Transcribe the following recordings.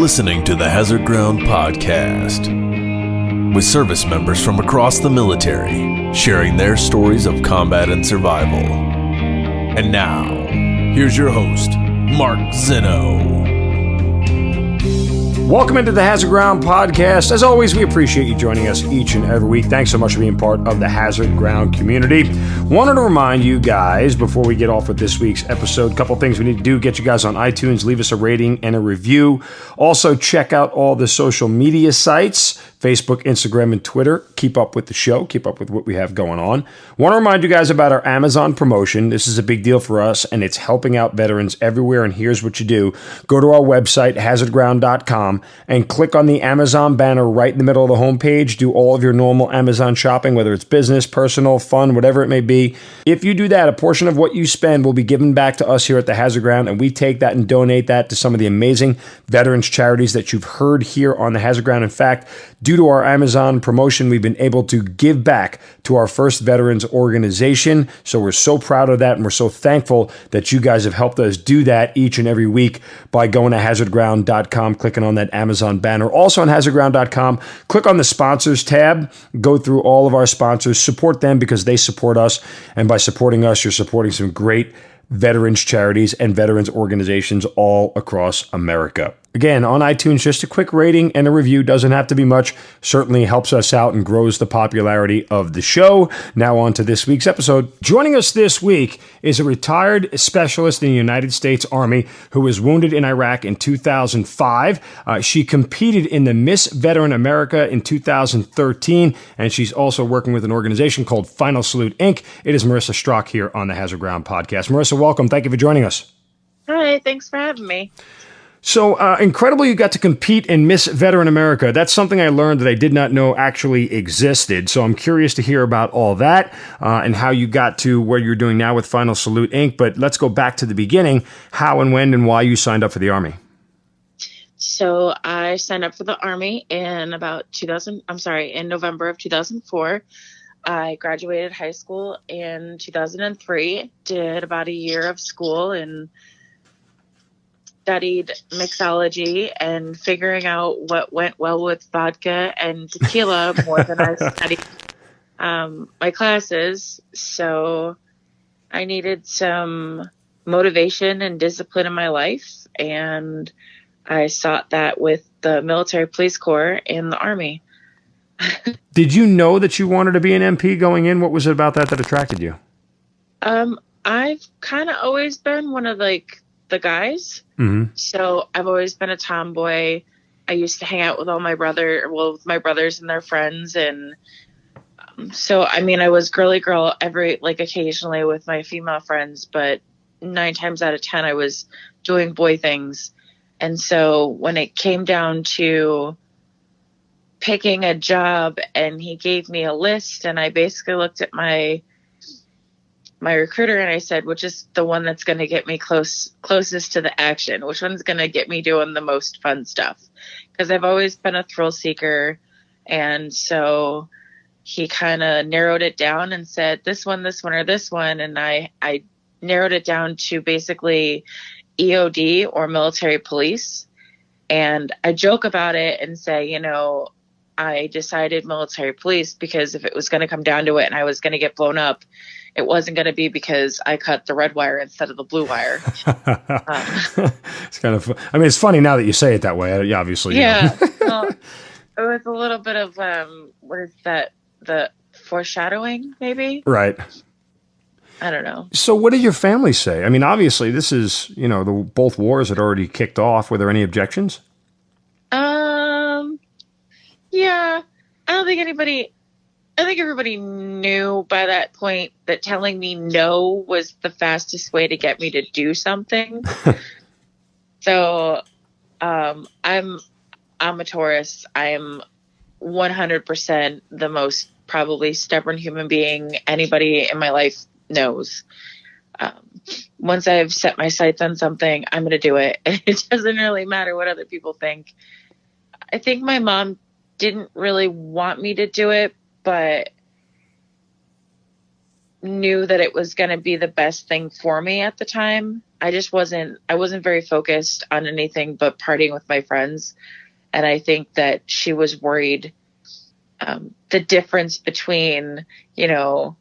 listening to the Hazard Ground Podcast, with service members from across the military sharing their stories of combat and survival. And now, here's your host, Mark Zeno. Welcome into the Hazard Ground Podcast. As always, we appreciate you joining us each and every week. Thanks so much for being part of the Hazard Ground community. Wanted to remind you guys, before we get off with this week's episode, a couple things we need to do. Get you guys on iTunes, leave us a rating and a review. Also, check out all the social media sites, Facebook, Instagram, and Twitter. Keep up with the show. Keep up with what we have going on. Want to remind you guys about our Amazon promotion. This is a big deal for us, and it's helping out veterans everywhere, and here's what you do. Go to our website, hazardground.com, and click on the Amazon banner right in the middle of the homepage. Do all of your normal Amazon shopping, whether it's business, personal, fun, whatever it may be. If you do that, a portion of what you spend will be given back to us here at the Hazard Ground, and we take that and donate that to some of the amazing veterans charities that you've heard here on the Hazard Ground. In fact, due to our Amazon promotion, we've been able to give back to our first veterans organization. So we're so proud of that, and we're so thankful that you guys have helped us do that each and every week by going to hazardground.com, clicking on that Amazon banner. Also on hazardground.com, click on the sponsors tab, go through all of our sponsors, support them because they support us. And by supporting us, you're supporting some great veterans charities and veterans organizations all across America. Again, on iTunes, just a quick rating and a review. Doesn't have to be much. Certainly helps us out and grows the popularity of the show. Now on to this week's episode. Joining us this week is a retired specialist in the United States Army who was wounded in Iraq in 2005. She competed in the Miss Veteran America in 2013, and she's also working with an organization called Final Salute, Inc. It is Marissa Strock here on the Hazard Ground Podcast. Marissa, welcome. Thank you for joining us. Hi, thanks for having me. So incredible you got to compete in Miss Veteran America. That's something I learned that I did not know actually existed. So I'm curious to hear about all that and how you got to where you're doing now with Final Salute, Inc. But let's go back to the beginning. How and when and why you signed up for the Army. So I signed up for the Army in in November of 2004. I graduated high school in 2003, did about a year of school and studied mixology and figuring out what went well with vodka and tequila more than I studied my classes. So I needed some motivation and discipline in my life, and I sought that with the Military Police Corps and the Army. Did you know that you wanted to be an MP going in? What was it about that attracted you? I've kind of always been one of the guys. Mm-hmm. So I've always been a tomboy. I used to hang out with my brothers and their friends. And so, I mean, I was girly girl occasionally with my female friends, but 9 times out of 10, I was doing boy things. And so when it came down to picking a job and he gave me a list, and I basically looked at my recruiter and I said, which is the one that's going to get me closest to the action? Which one's going to get me doing the most fun stuff? Because I've always been a thrill seeker. And so he kind of narrowed it down and said, this one, or this one. And I narrowed it down to basically EOD or military police. And I joke about it and say, I decided military police because if it was going to come down to it and I was going to get blown up, it wasn't going to be because I cut the red wire instead of the blue wire. It's kind of, I mean, it's funny now that you say it that way, obviously. Yeah. Well, it was a little bit of, what is that? The foreshadowing, maybe? Right. I don't know. So what did your family say? I mean, obviously this is, both wars had already kicked off. Were there any objections? Yeah, I think everybody knew by that point that telling me no was the fastest way to get me to do something. So, I'm a Taurus. I'm 100% the most probably stubborn human being anybody in my life knows. Once I've set my sights on something, I'm going to do it. It doesn't really matter what other people think. I think my mom didn't really want me to do it, but knew that it was going to be the best thing for me at the time. I wasn't very focused on anything but partying with my friends. And I think that she was worried, the difference between, the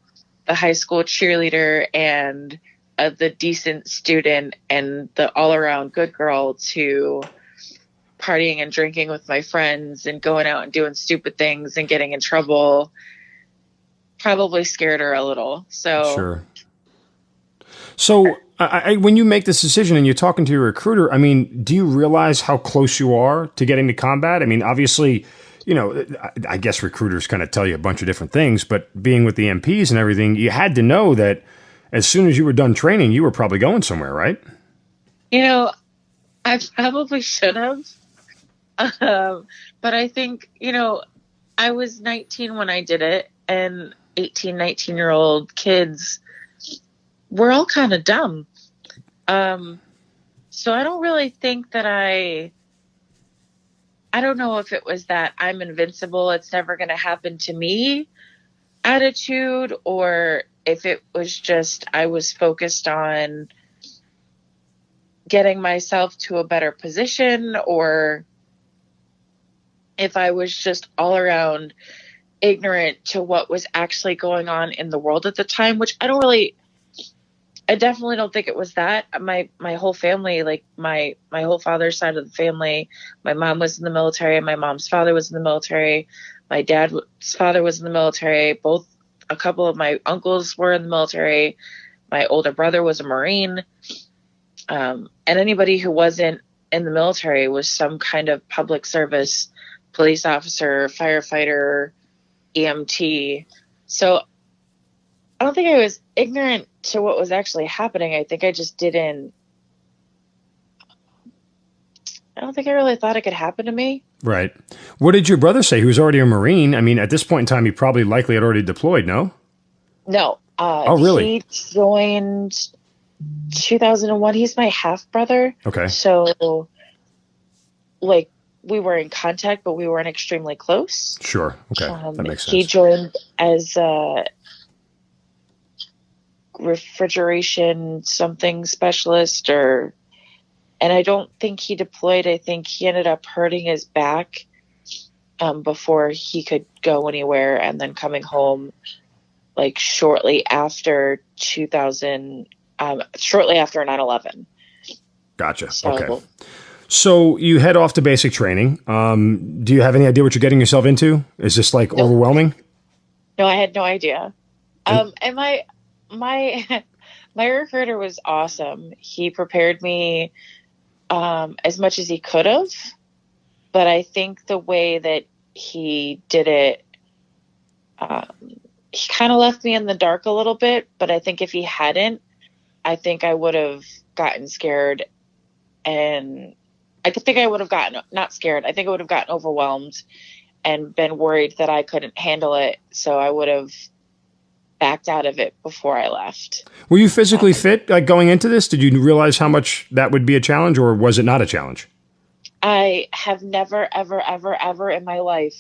high school cheerleader and the decent student and the all around good girl to partying and drinking with my friends and going out and doing stupid things and getting in trouble, probably scared her a little. So sure. So when you make this decision and you're talking to your recruiter, I mean, do you realize how close you are to getting to combat? I mean, obviously, I guess recruiters kind of tell you a bunch of different things, but being with the MPs and everything, you had to know that as soon as you were done training, you were probably going somewhere, right? I probably should have. But I think, I was 19 when I did it, and 18, 19-year-old kids, we're all kind of dumb. So I don't really think that I don't know if it was that I'm invincible, it's never going to happen to me attitude, or if it was just I was focused on getting myself to a better position, or if I was just all around ignorant to what was actually going on in the world at the time, which I definitely don't think it was that. My whole family, like my whole father's side of the family, my mom was in the military, my mom's father was in the military, my dad's father was in the military, a couple of my uncles were in the military, my older brother was a Marine, and anybody who wasn't in the military was some kind of public service, police officer, firefighter, EMT. So I don't think I was ignorant to what was actually happening. I think I just didn't. I don't think I really thought it could happen to me. Right. What did your brother say? He was already a Marine. I mean, at this point in time, he probably likely had already deployed, no? No. Oh, really? He joined 2001. He's my half brother. Okay. So, we were in contact, but we weren't extremely close. Sure. Okay. That makes sense. He joined as a refrigeration something specialist, and I don't think he deployed. I think he ended up hurting his back before he could go anywhere, and then coming home shortly after 2000, shortly after 9/11. Gotcha. Okay. So you head off to basic training. Do you have any idea what you're getting yourself into? Is this overwhelming? No, I had no idea. And my recruiter was awesome. He prepared me as much as he could have, but I think the way that he did it, he kind of left me in the dark a little bit. But I think if he hadn't, I think I would have gotten scared, and I think I would have gotten not scared. I think I would have gotten overwhelmed and been worried that I couldn't handle it. So I would have backed out of it before I left. Were you physically fit going into this? Did you realize how much that would be a challenge, or was it not a challenge? I have never, ever, ever, ever in my life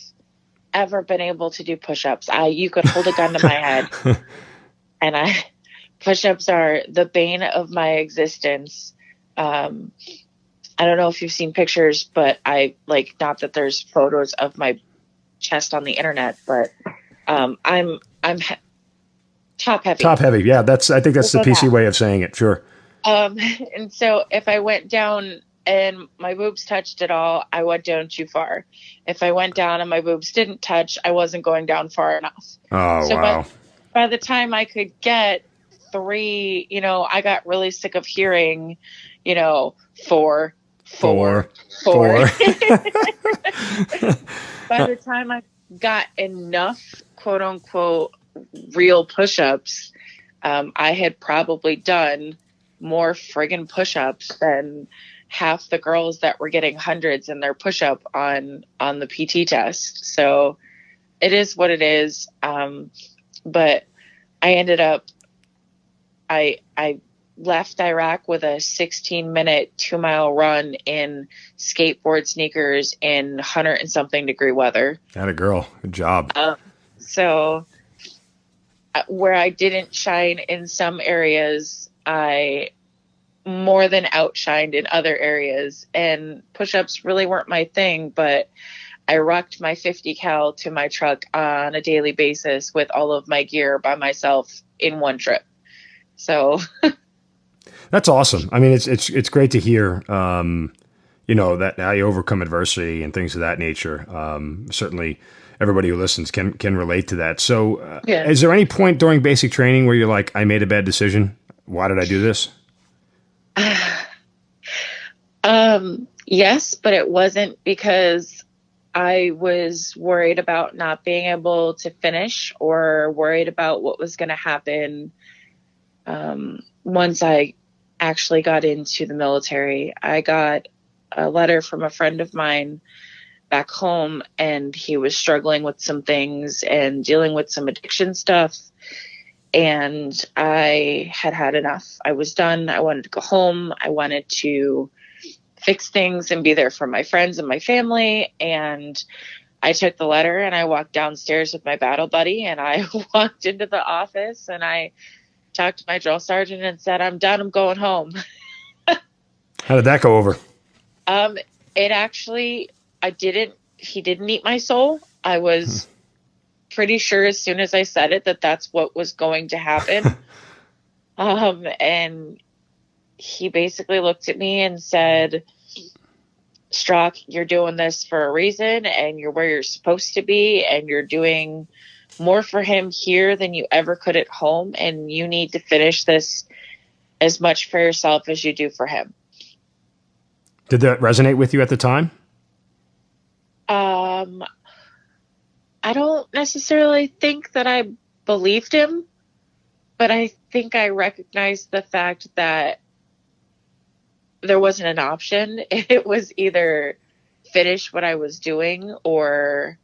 ever been able to do push-ups. You could hold a gun to my head, and push-ups are the bane of my existence. I don't know if you've seen pictures, but not that there's photos of my chest on the internet, but I'm top heavy. Top heavy. Yeah. I think that's the PC way of saying it. Sure. And so if I went down and my boobs touched at all, I went down too far. If I went down and my boobs didn't touch, I wasn't going down far enough. Oh, so wow. By the time I could get 3, I got really sick of hearing, 4. By the time I got enough, quote unquote, real push-ups, I had probably done more friggin' push-ups than half the girls that were getting hundreds in their push-up on the PT test. So it is what it is. But I ended up, I left Iraq with a 16-minute 2-mile run in skateboard sneakers in 100 and something degree weather. Atta girl. Good job. So where I didn't shine in some areas, I more than outshined in other areas, and push-ups really weren't my thing, but I rocked my 50 cal to my truck on a daily basis with all of my gear by myself in one trip. So that's awesome. I mean, it's great to hear, that how you overcome adversity and things of that nature. Certainly everybody who listens can relate to that. So Is there any point during basic training where you're like, I made a bad decision? Why did I do this? Yes, but it wasn't because I was worried about not being able to finish or worried about what was going to happen once I actually got into the military. I got a letter from a friend of mine back home, and he was struggling with some things and dealing with some addiction stuff. And I had enough. I was done. I wanted to go home. I wanted to fix things and be there for my friends and my family. And I took the letter and I walked downstairs with my battle buddy, and I walked into the office and I talked to my drill sergeant and said, I'm done. I'm going home. How did that go over? It actually, he didn't eat my soul. I was pretty sure as soon as I said it that that's what was going to happen. And he basically looked at me and said, Strock, you're doing this for a reason, and you're where you're supposed to be, and you're doing more for him here than you ever could at home, and you need to finish this as much for yourself as you do for him. Did that resonate with you at the time? I don't necessarily think that I believed him, but I think I recognized the fact that there wasn't an option. It was either finish what I was doing, or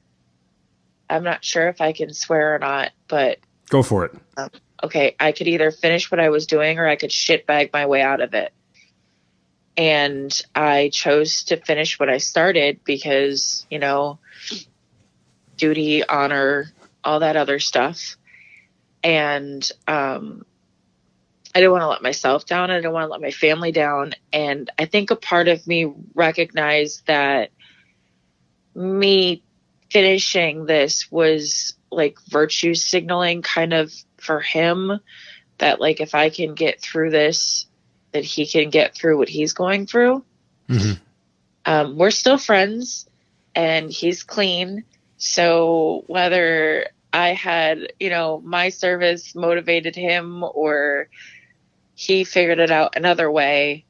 I'm not sure if I can swear or not, but go for it. Okay. I could either finish what I was doing or I could shitbag my way out of it. And I chose to finish what I started because, duty, honor, all that other stuff. And, I didn't want to let myself down. I didn't want to let my family down. And I think a part of me recognized that me finishing this was like virtue signaling kind of for him, that like, if I can get through this, that he can get through what he's going through. Mm-hmm. We're still friends and he's clean. So whether I had, my service motivated him or he figured it out another way,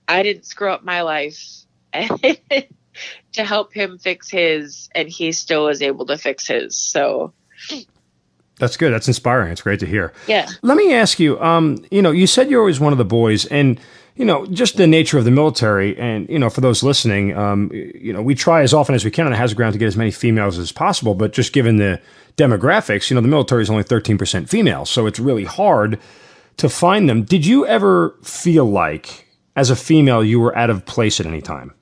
I didn't screw up my life to help him fix his, and he still was able to fix his. So that's good. That's inspiring. It's great to hear. Yeah. Let me ask you, you said you're always one of the boys, and, just the nature of the military, and, for those listening, we try as often as we can on the Hazard Ground to get as many females as possible, but just given the demographics, the military is only 13% female, so it's really hard to find them. Did you ever feel like, as a female, you were out of place at any time?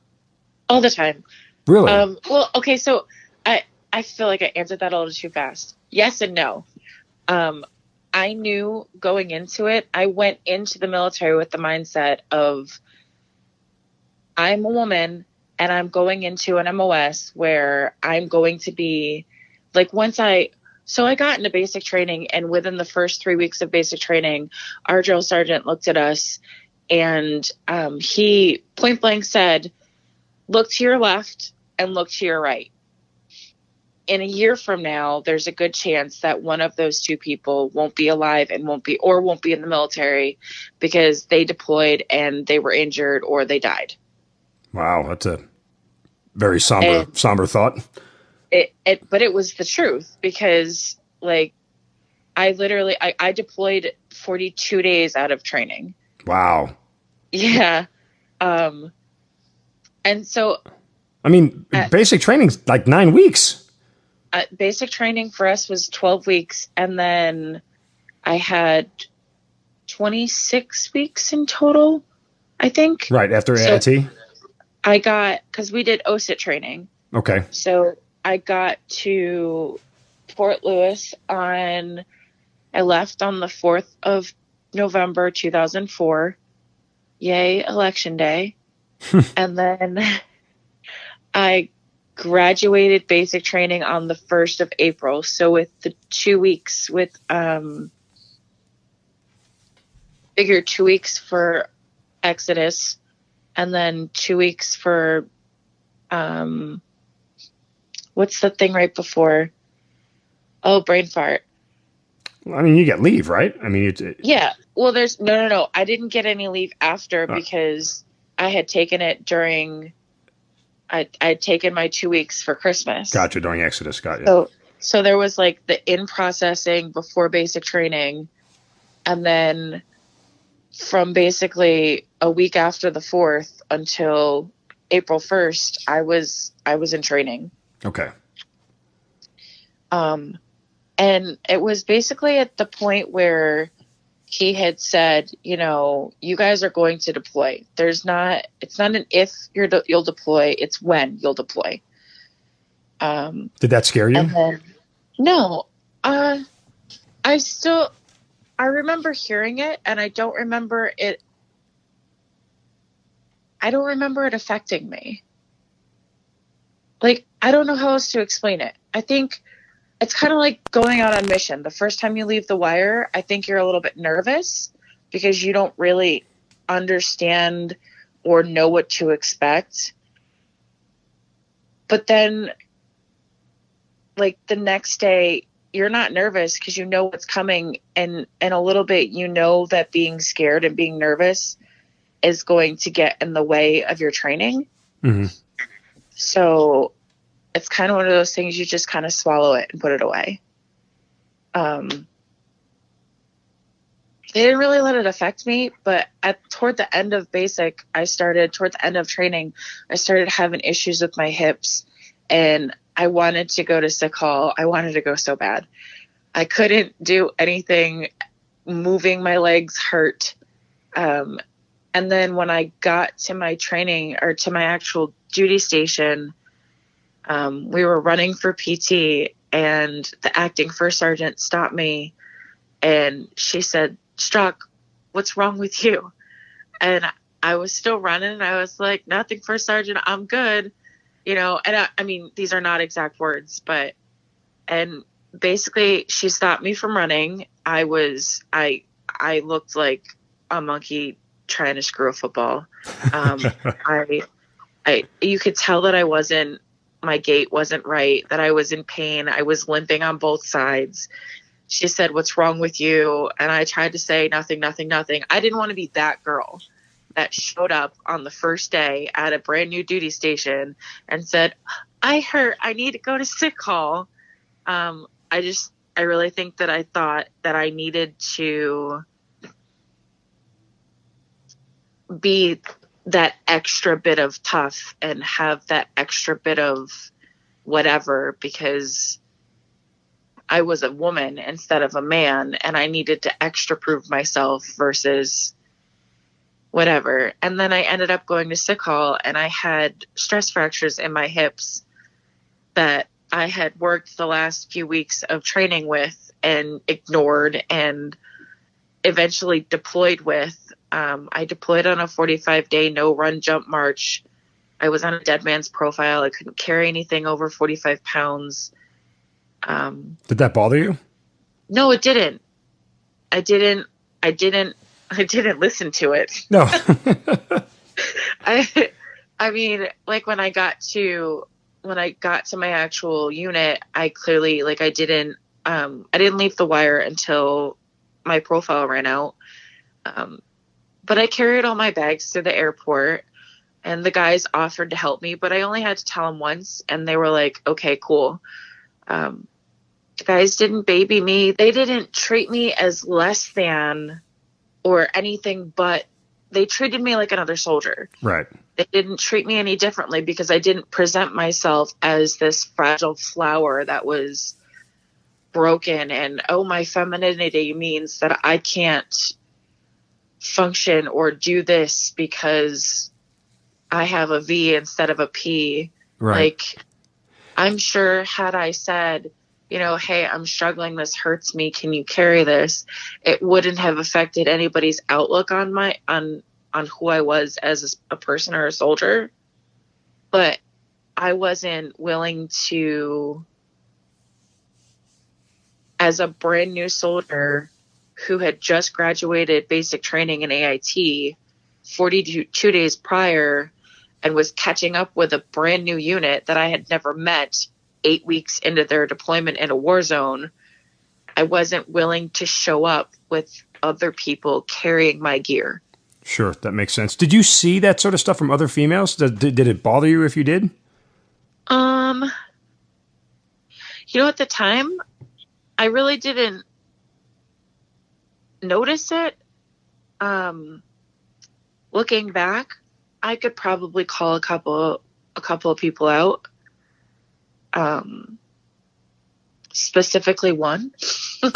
All the time. Really? Well, okay, so I feel like I answered that a little too fast. Yes and no. I knew going into it, I went into the military with the mindset of I'm a woman and I'm going into an MOS where I'm going to be like, so I got into basic training, and within the first 3 weeks of basic training, our drill sergeant looked at us and he point blank said, look to your left and look to your right. In a year from now, there's a good chance that one of those two people won't be alive and won't be in the military because they deployed and they were injured or they died. Wow. That's a very somber thought. But it was the truth, because like I deployed 42 days out of training. Wow. Yeah. And so, basic training's like 9 weeks. Basic training for us was 12 weeks. And then I had 26 weeks in total, I think. Right. After AIT? I got, cause we did OSIT training. Okay. So I got to Fort Lewis I left on the 4th of November 2004. Yay, election day. And then I graduated basic training on the 1st of April. So with the 2 weeks figure 2 weeks for Exodus and then 2 weeks for, what's the thing right before? Oh, brain fart. I mean, you get leave, right? I mean, yeah. Well, there's no. I didn't get any leave after because I had taken it during. I'd taken my 2 weeks for Christmas. Gotcha. During Exodus, got you. So there was like the in processing before basic training, and then from basically a week after the 4th until April 1st, I was in training. Okay. And it was basically at the point where he had said, you know, you guys are going to deploy. It's not an if you'll deploy, it's when you'll deploy. Did that scare you? No. I remember hearing it, and I don't remember it affecting me. Like, I don't know how else to explain it. I think it's kind of like going out on mission. The first time you leave the wire, I think you're a little bit nervous because you don't really understand or know what to expect. But then, like, the next day, you're not nervous because you know what's coming. And a little bit, you know that being scared and being nervous is going to get in the way of your training. Mm-hmm. So it's kind of one of those things you just kind of swallow it and put it away. They didn't really let it affect me, but toward the end of training, I started having issues with my hips, and I wanted to go to sick hall. I wanted to go so bad. I couldn't do anything. Moving my legs hurt. And then when I got to my training or to my actual duty station, we were running for PT, and the acting first sergeant stopped me, and she said, "Strock, what's wrong with you?" And I was still running, and I was like, "Nothing, first sergeant, I'm good." You know, and I mean, these are not exact words, and basically she stopped me from running. I looked like a monkey trying to screw a football. You could tell that my gait wasn't right, that I was in pain. I was limping on both sides. She said, "What's wrong with you?" And I tried to say nothing, nothing, nothing. I didn't want to be that girl that showed up on the first day at a brand new duty station and said, "I hurt, I need to go to sick hall." I really think that I thought that I needed to be that extra bit of tough and have that extra bit of whatever because I was a woman instead of a man, and I needed to extra prove myself versus whatever. And then I ended up going to sick hall, and I had stress fractures in my hips that I had worked the last few weeks of training with and ignored and eventually deployed with. I deployed on a 45-day no run jump march. I was on a dead man's profile. I couldn't carry anything over 45 pounds. Did that bother you? No, it didn't. I didn't listen to it. No. I mean, like when I got to my actual unit, I clearly, like, I didn't leave the wire until my profile ran out. But I carried all my bags to the airport, and the guys offered to help me, but I only had to tell them once, and they were like, "Okay, cool." The guys didn't baby me. They didn't treat me as less than or anything, but they treated me like another soldier. Right. They didn't treat me any differently because I didn't present myself as this fragile flower that was broken and, oh, my femininity means that I can't function or do this because I have a V instead of a P. Right. Like, I'm sure had I said, hey, I'm struggling. This hurts me. Can you carry this? It wouldn't have affected anybody's outlook on who I was as a person or a soldier. But I wasn't willing to, as a brand new soldier who had just graduated basic training in AIT 42 days prior and was catching up with a brand new unit that I had never met 8 weeks into their deployment in a war zone, I wasn't willing to show up with other people carrying my gear. Sure, that makes sense. Did you see that sort of stuff from other females? Did it bother you if you did? At the time, I really didn't notice it. Looking back, I could probably call a couple of people out. Specifically one. And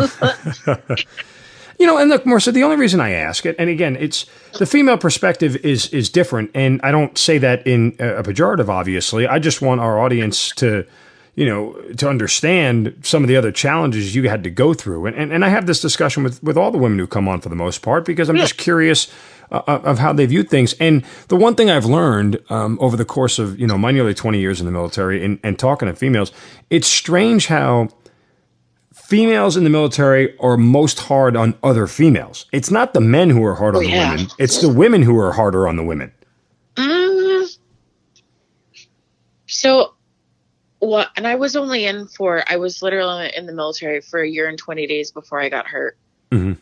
look, Marissa, the only reason I ask it, and again, it's the female perspective is different, and I don't say that in a pejorative, obviously. I just want our audience to understand some of the other challenges you had to go through. And I have this discussion with all the women who come on for the most part, because I'm just curious of how they view things. And the one thing I've learned over the course of, my nearly 20 years in the military and talking to females, it's strange how females in the military are most hard on other females. It's not the men who are hard on the women. It's the women who are harder on the women. So, and I was literally in the military for a year and 20 days before I got hurt. Mm-hmm.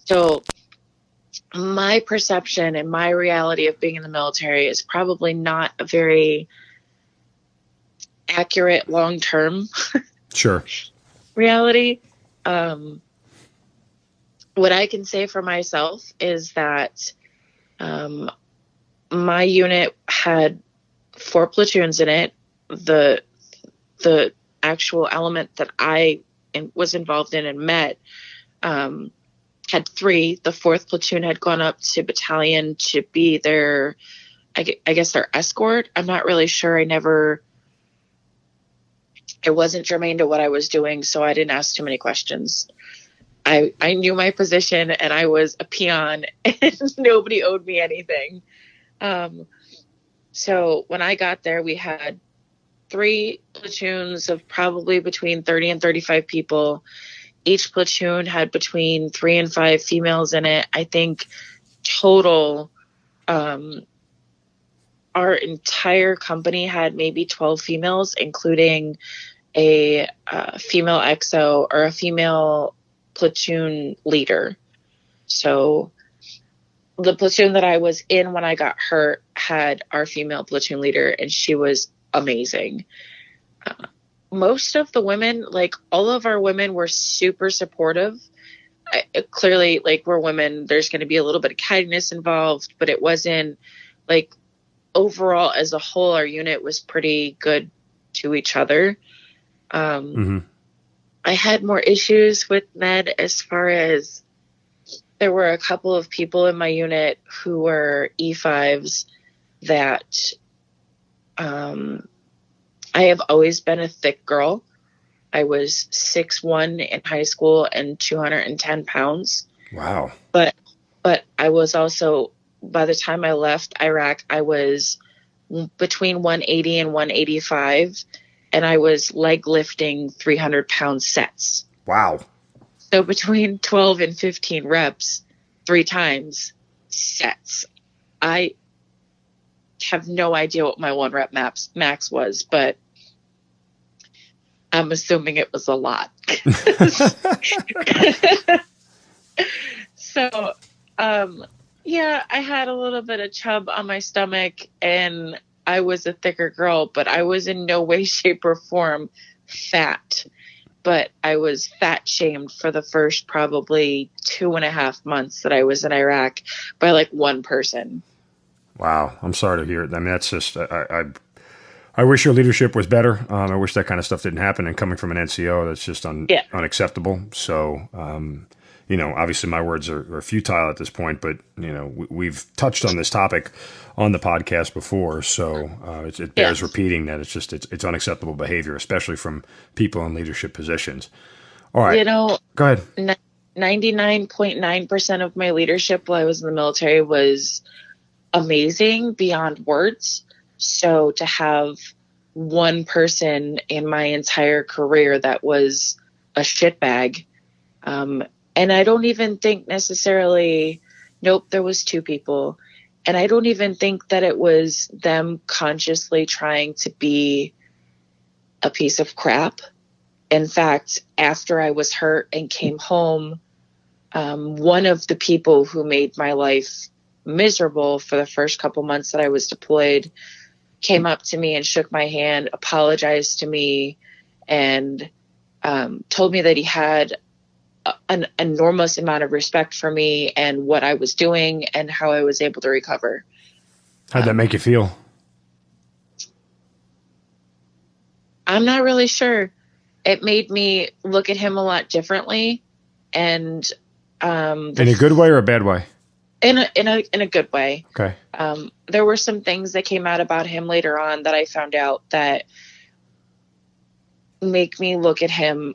So my perception and my reality of being in the military is probably not a very accurate long-term sure reality. What I can say for myself is that my unit had 4 platoons in it. The actual element that I was involved in and met had 3. The 4th platoon had gone up to battalion to be their, I guess, their escort. I'm not really sure. It wasn't germane to what I was doing, so I didn't ask too many questions. I knew my position, and I was a peon, and nobody owed me anything. So when I got there, we had 3 platoons of probably between 30 and 35 people. Each platoon had between 3 and 5 females in it. I think total, our entire company had maybe 12 females, including a female XO or a female platoon leader. So the platoon that I was in when I got hurt had our female platoon leader, and she was amazing. Most of the women, all of our women, were super supportive. Clearly, we're women, there's going to be a little bit of kindness involved, but it wasn't overall as a whole, our unit was pretty good to each other. I had more issues with med as far as there were a couple of people in my unit who were E5s that I have always been a thick girl. I was 6'1" in high school and 210 pounds. Wow. But I was also, by the time I left Iraq, I was between 180 and 185, and I was leg lifting 300-pound sets. Wow. So between 12 and 15 reps, 3 times sets. I have no idea what my 1 rep max was, but I'm assuming it was a lot. So, yeah, I had a little bit of chub on my stomach, and I was a thicker girl, but I was in no way, shape, or form fat. But I was fat shamed for the first probably 2.5 months that I was in Iraq by one person. Wow. I'm sorry to hear it. I mean, that's just, I wish your leadership was better. I wish that kind of stuff didn't happen. And coming from an NCO, that's just unacceptable. So, obviously my words are futile at this point, but, we've touched on this topic on the podcast before. So it bears repeating that it's unacceptable behavior, especially from people in leadership positions. All right. Go ahead. 99.9% of my leadership while I was in the military was amazing beyond words. So to have one person in my entire career that was a shitbag, and I don't even think necessarily, nope, there was two people. And I don't even think that it was them consciously trying to be a piece of crap. In fact, after I was hurt and came home, one of the people who made my life miserable for the first couple months that I was deployed came up to me and shook my hand, apologized to me, and told me that he had an enormous amount of respect for me and what I was doing and how I was able to recover. How'd that make you feel? I'm not really sure. It made me look at him a lot differently, and in a good way or a bad way? In a good way. Okay. There were some things that came out about him later on that I found out that make me look at him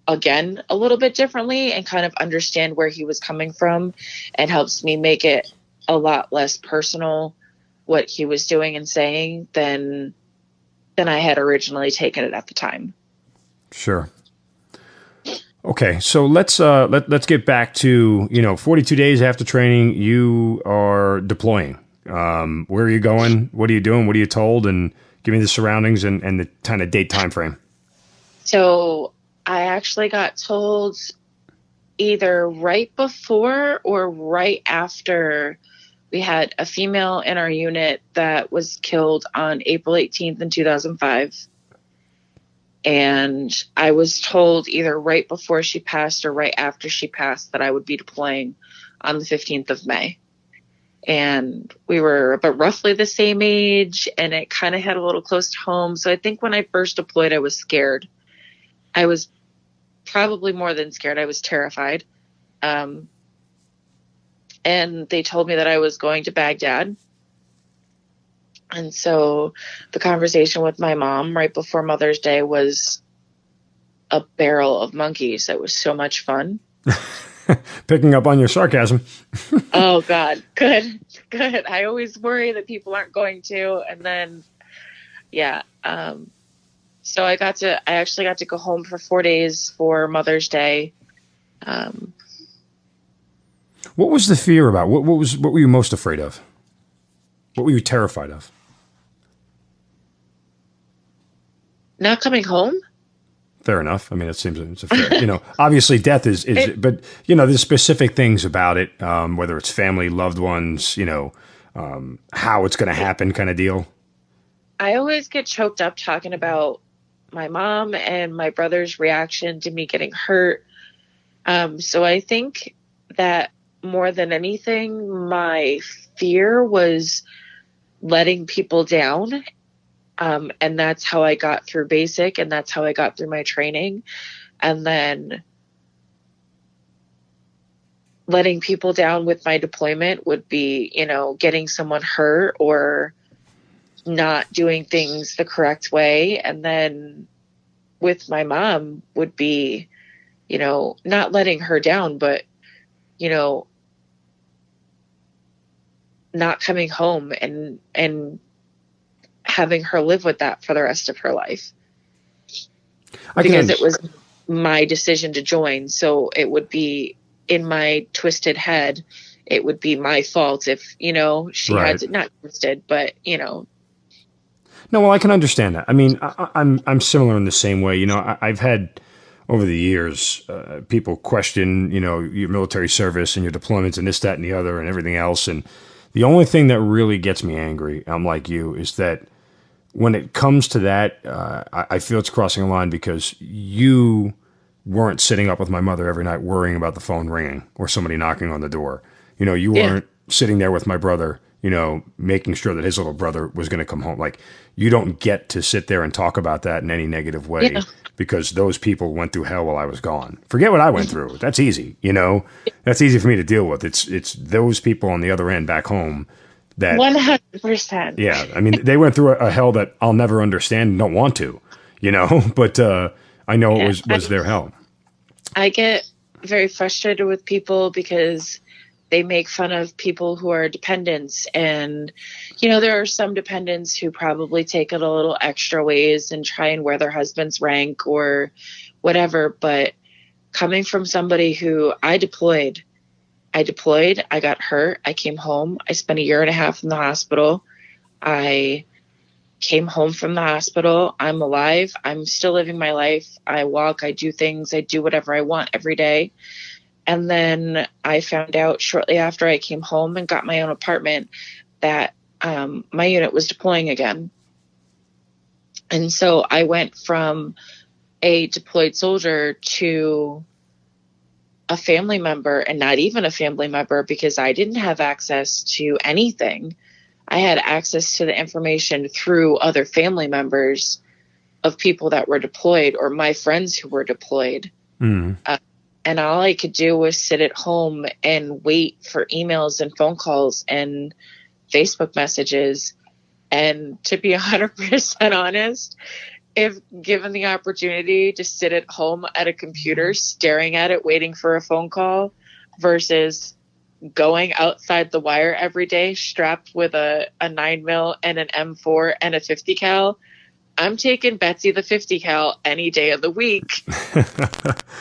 again a little bit differently and kind of understand where he was coming from, and helps me make it a lot less personal what he was doing and saying than I had originally taken it at the time. Sure. Okay, so let's get back to 42 days after training, you are deploying. Where are you going? What are you doing? What are you told? And give me the surroundings and the kind of date time frame. So I actually got told either right before or right after we had a female in our unit that was killed on April 18th in 2005. And I was told either right before she passed or right after she passed that I would be deploying on the 15th of May. And we were about roughly the same age, and it kind of had a little close to home. So I think when I first deployed, I was scared. I was probably more than scared. I was terrified. And they told me that I was going to Baghdad. And so the conversation with my mom right before Mother's Day was a barrel of monkeys. It was so much fun. Picking up on your sarcasm. Oh, God. Good. I always worry that people aren't going to. And then, yeah. So I actually got to go home for 4 days for Mother's Day. What was the fear about? What were you most afraid of? What were you terrified of? Not coming home? Fair enough. I mean, it's a fair, obviously death is but there's specific things about it, whether it's family, loved ones, how it's going to happen kind of deal. I always get choked up talking about my mom and my brother's reaction to me getting hurt. So I think that more than anything, my fear was letting people down. And that's how I got through basic, and that's how I got through my training. And then letting people down with my deployment would be, getting someone hurt or not doing things the correct way. And then with my mom would be, not letting her down, but, not coming home and having her live with that for the rest of her life. Because it was my decision to join. So it would be in my twisted head, it would be my fault if, she right. had to, not twisted, but, No, well, I can understand that. I mean, I'm similar in the same way. I've had over the years, people question, your military service and your deployments and this, that, and the other and everything else. And the only thing that really gets me angry, I'm like you, is that when it comes to that, I feel it's crossing a line because you weren't sitting up with my mother every night worrying about the phone ringing or somebody knocking on the door. You weren't sitting there with my brother, making sure that his little brother was going to come home. Like, you don't get to sit there and talk about that in any negative way because those people went through hell while I was gone. Forget what I went through. That's easy. That's easy for me to deal with. It's those people on the other end back home that 100%. Yeah. I mean, they went through a hell that I'll never understand and don't want to, but I know it was their hell. I get very frustrated with people because they make fun of people who are dependents. And, there are some dependents who probably take it a little extra ways and try and wear their husband's rank or whatever. But coming from somebody who I deployed, I got hurt, I came home, I spent 1.5 years in the hospital. I came home from the hospital. I'm alive. I'm still living my life. I walk, I do things, I do whatever I want every day. And then I found out shortly after I came home and got my own apartment that my unit was deploying again. And so I went from a deployed soldier to a family member, and not even a family member because I didn't have access to anything. I had access to the information through other family members of people that were deployed or my friends who were deployed. And all I could do was sit at home and wait for emails and phone calls and Facebook messages. And to be 100% honest, if given the opportunity to sit at home at a computer, staring at it, waiting for a phone call versus going outside the wire every day, strapped with a 9mm and an M4 and a 50 cal, I'm taking Betsy the 50 cal any day of the week.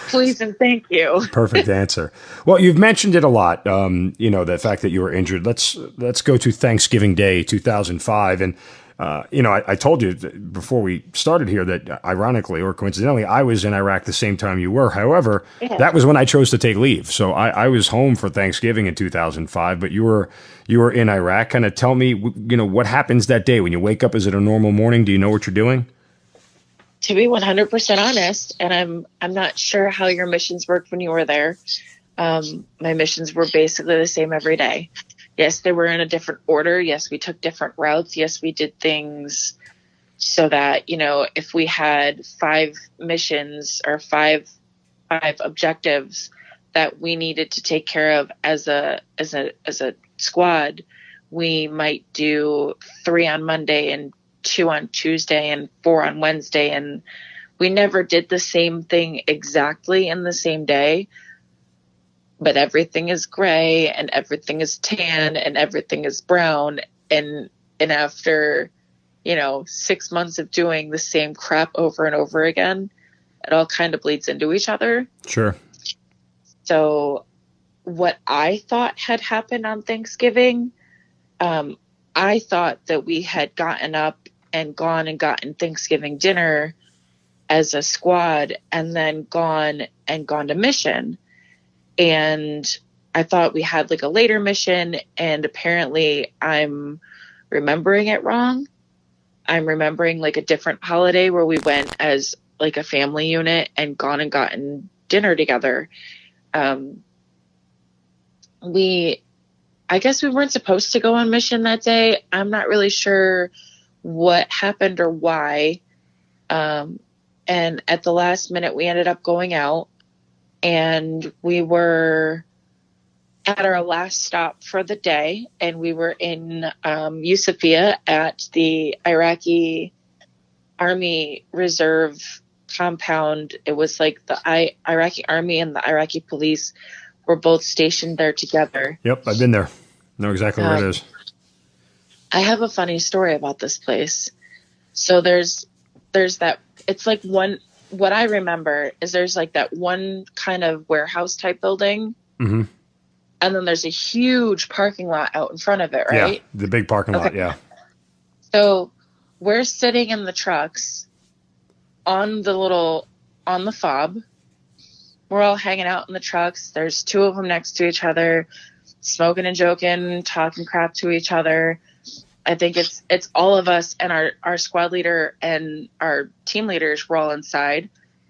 Please and thank you. Perfect answer. Well, you've mentioned it a lot. The fact that you were injured. Let's go to Thanksgiving Day, 2005. And, I told you before we started here that ironically or coincidentally, I was in Iraq the same time you were. However, that was when I chose to take leave. So I was home for Thanksgiving in 2005, but you were in Iraq. Kind of tell me, what happens that day when you wake up? Is it a normal morning? Do you know what you're doing? To be 100% honest, and I'm not sure how your missions worked when you were there. My missions were basically the same every day. Yes, they were in a different order. Yes, we took different routes. Yes, we did things so that, if we had 5 missions or five objectives that we needed to take care of as a squad, we might do 3 on Monday and 2 on Tuesday and 4 on Wednesday. And we never did the same thing exactly in the same day. But everything is gray and everything is tan and everything is brown. And after, 6 months of doing the same crap over and over again, it all kind of bleeds into each other. Sure. So what I thought had happened on Thanksgiving, I thought that we had gotten up and gone and gotten Thanksgiving dinner as a squad and then gone to mission. And I thought we had like a later mission, and apparently I'm remembering it wrong. I'm remembering like a different holiday where we went as like a family unit and gone and gotten dinner together. I guess we weren't supposed to go on mission that day. I'm not really sure what happened or why. And at the last minute, we ended up going out. And we were at our last stop for the day, and we were in Yusufia at the Iraqi Army Reserve compound. It was like the Iraqi Army and the Iraqi police were both stationed there together. Yep, I've been there. Know exactly where it is. I have a funny story about this place. So there's that. It's like what I remember is there's like that one kind of warehouse type building. Mm-hmm. And then there's a huge parking lot out in front of it, right? Yeah, the big parking lot, yeah. So we're sitting in the trucks on the fob. We're all hanging out in the trucks. There's 2 of them next to each other, smoking and joking, talking crap to each other. I think it's all of us, and our squad leader and our team leaders were all inside.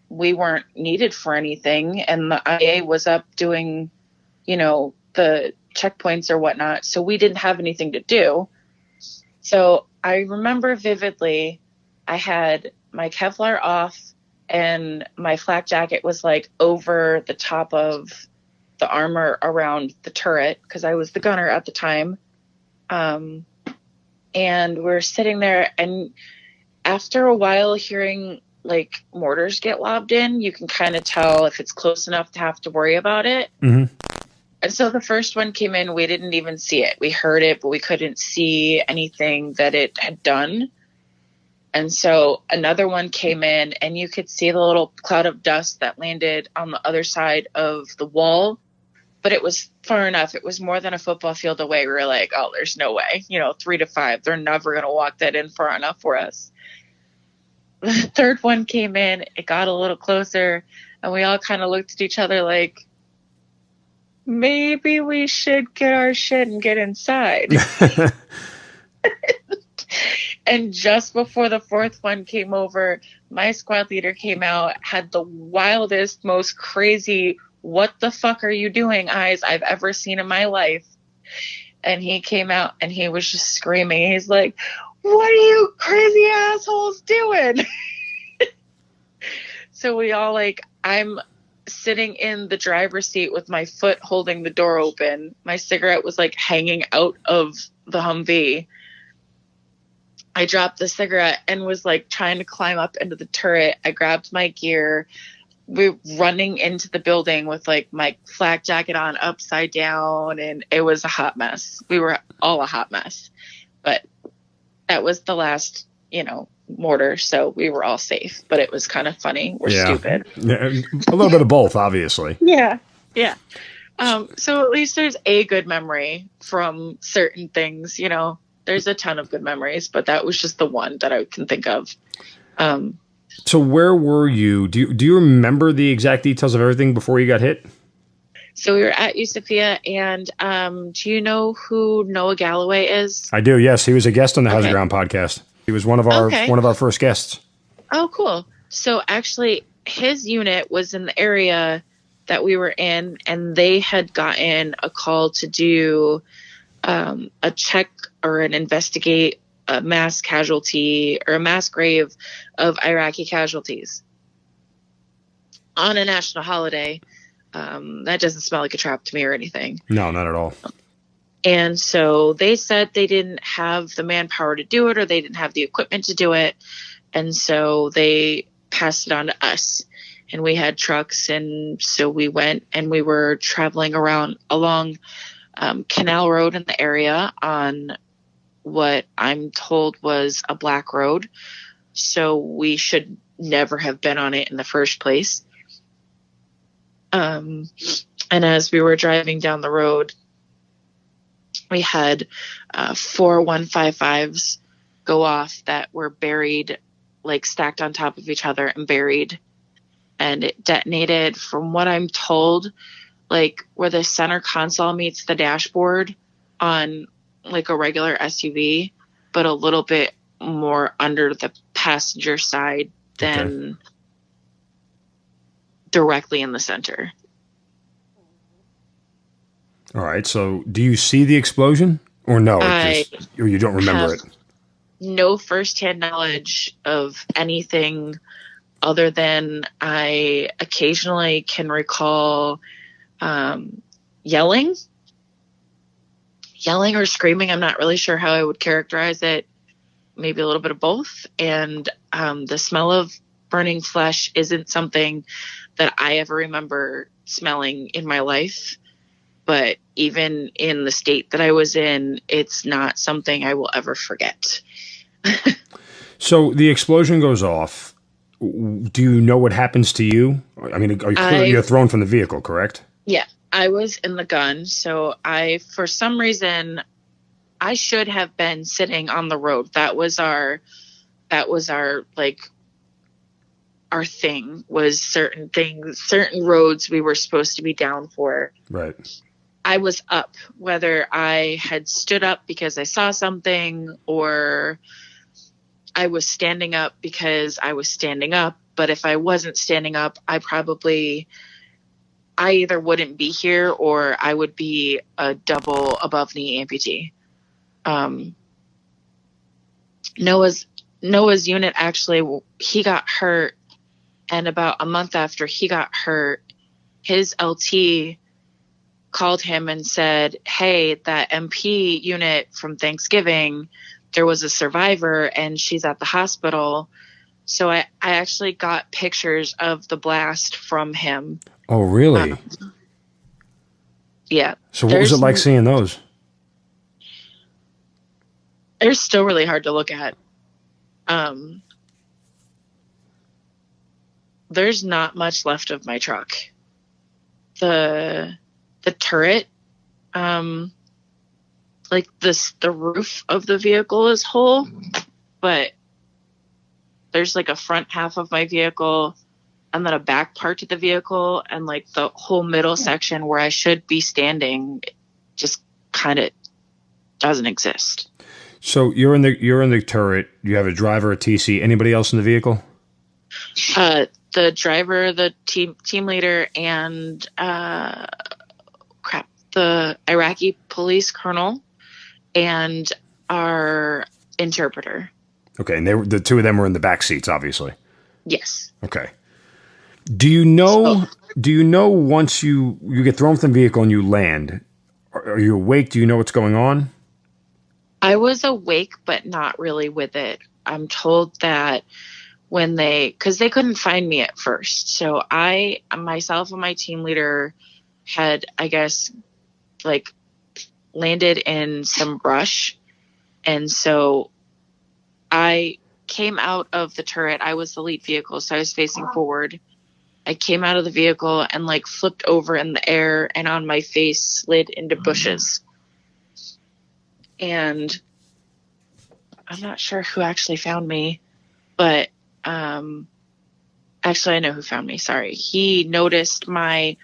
We weren't needed for anything, and the IA was up doing, the checkpoints or whatnot. So we didn't have anything to do. So I remember vividly, I had my Kevlar off and my flak jacket was like over the top of the armor around the turret because I was the gunner at the time. And we're sitting there, and after a while hearing like mortars get lobbed in, you can kind of tell if it's close enough to have to worry about it. Mm-hmm. And so the first one came in, we didn't even see it. We heard it, but we couldn't see anything that it had done. And so another one came in, and you could see the little cloud of dust that landed on the other side of the wall, but it was far enough. It was more than a football field away. We were like, oh, there's no way, 3 to 5. They're never going to walk that in far enough for us. The third one came in, it got a little closer, and we all kind of looked at each other like, maybe we should get our shit and get inside. And just before the fourth one came over, my squad leader came out, had the wildest, most crazy, what the fuck are you doing eyes I've ever seen in my life. And he came out and he was just screaming. He's like, what are you crazy assholes doing? So we all I'm sitting in the driver's seat with my foot holding the door open. My cigarette was hanging out of the Humvee. I dropped the cigarette and was trying to climb up into the turret. I grabbed my gear. We're running into the building with my flak jacket on upside down, and it was a hot mess. We were all a hot mess, but that was the last, mortar. So we were all safe, but it was kind of funny. We're stupid. Yeah, a little bit of both, obviously. Yeah. Yeah. So at least there's a good memory from certain things, There's a ton of good memories, but that was just the one that I can think of. So where were you? Do you remember the exact details of everything before you got hit? So we were at Yusufia, and do you know who Noah Galloway is? I do, yes. He was a guest on the House of Ground podcast. He was one of our first guests. Oh, cool. So actually, his unit was in the area that we were in, and they had gotten a call to do a check or investigate a mass casualty or a mass grave of Iraqi casualties on a national holiday. That doesn't smell like a trap to me or anything. No, not at all. And so they said they didn't have the manpower to do it, or they didn't have the equipment to do it. And so they passed it on to us, and we had trucks. And so we went, and we were traveling along Canal Road in the area on what I'm told was a black road. So we should never have been on it in the first place. And as we were driving down the road, we had 4 155s go off that were buried, stacked on top of each other and buried. And it detonated, from what I'm told, where the center console meets the dashboard on a regular SUV, but a little bit more under the passenger side than directly in the center. All right. So do you see the explosion or no? Or you don't remember it? No firsthand knowledge of anything other than I occasionally can recall yelling or screaming. I'm not really sure how I would characterize it. Maybe a little bit of both. And the smell of burning flesh isn't something that I ever remember smelling in my life. But even in the state that I was in, it's not something I will ever forget. So the explosion goes off. Do you know what happens to you? I mean, you're thrown from the vehicle, correct? Yeah, I was in the gun. So for some reason, I should have been sitting on the road. That was our our thing, was certain things, certain roads we were supposed to be down for. Right. I was up, whether I had stood up because I saw something, or I was standing up because I was standing up. But if I wasn't standing up, I I either wouldn't be here or I would be a double above knee amputee. Noah's unit, actually, he got hurt, and about a month after he got hurt, his LT called him and said, hey, that MP unit from Thanksgiving, there was a survivor and she's at the hospital. So I actually got pictures of the blast from him. Oh, really? Yeah. So what was it like seeing those? They're still really hard to look at. There's not much left of my truck. The turret, like the roof of the vehicle is whole, but there's like a front half of my vehicle and then a back part of the vehicle, and like the whole middle section where I should be standing just kind of doesn't exist. So you're in the turret. You have a driver, a TC. Anybody else in the vehicle? The driver, the team leader, and the Iraqi police colonel, and our interpreter. Okay, and the two of them were in the back seats, obviously. Yes. Okay. Do you know once you get thrown from the vehicle and you land, are you awake? Do you know what's going on? I was awake, but not really with it. I'm told that because they couldn't find me at first. So myself and my team leader had, I guess, like landed in some brush. And so I came out of the turret. I was the lead vehicle, so I was facing forward. I came out of the vehicle and like flipped over in the air and on my face slid into bushes. And I'm not sure who actually found me, but actually I know who found me. Sorry. He noticed the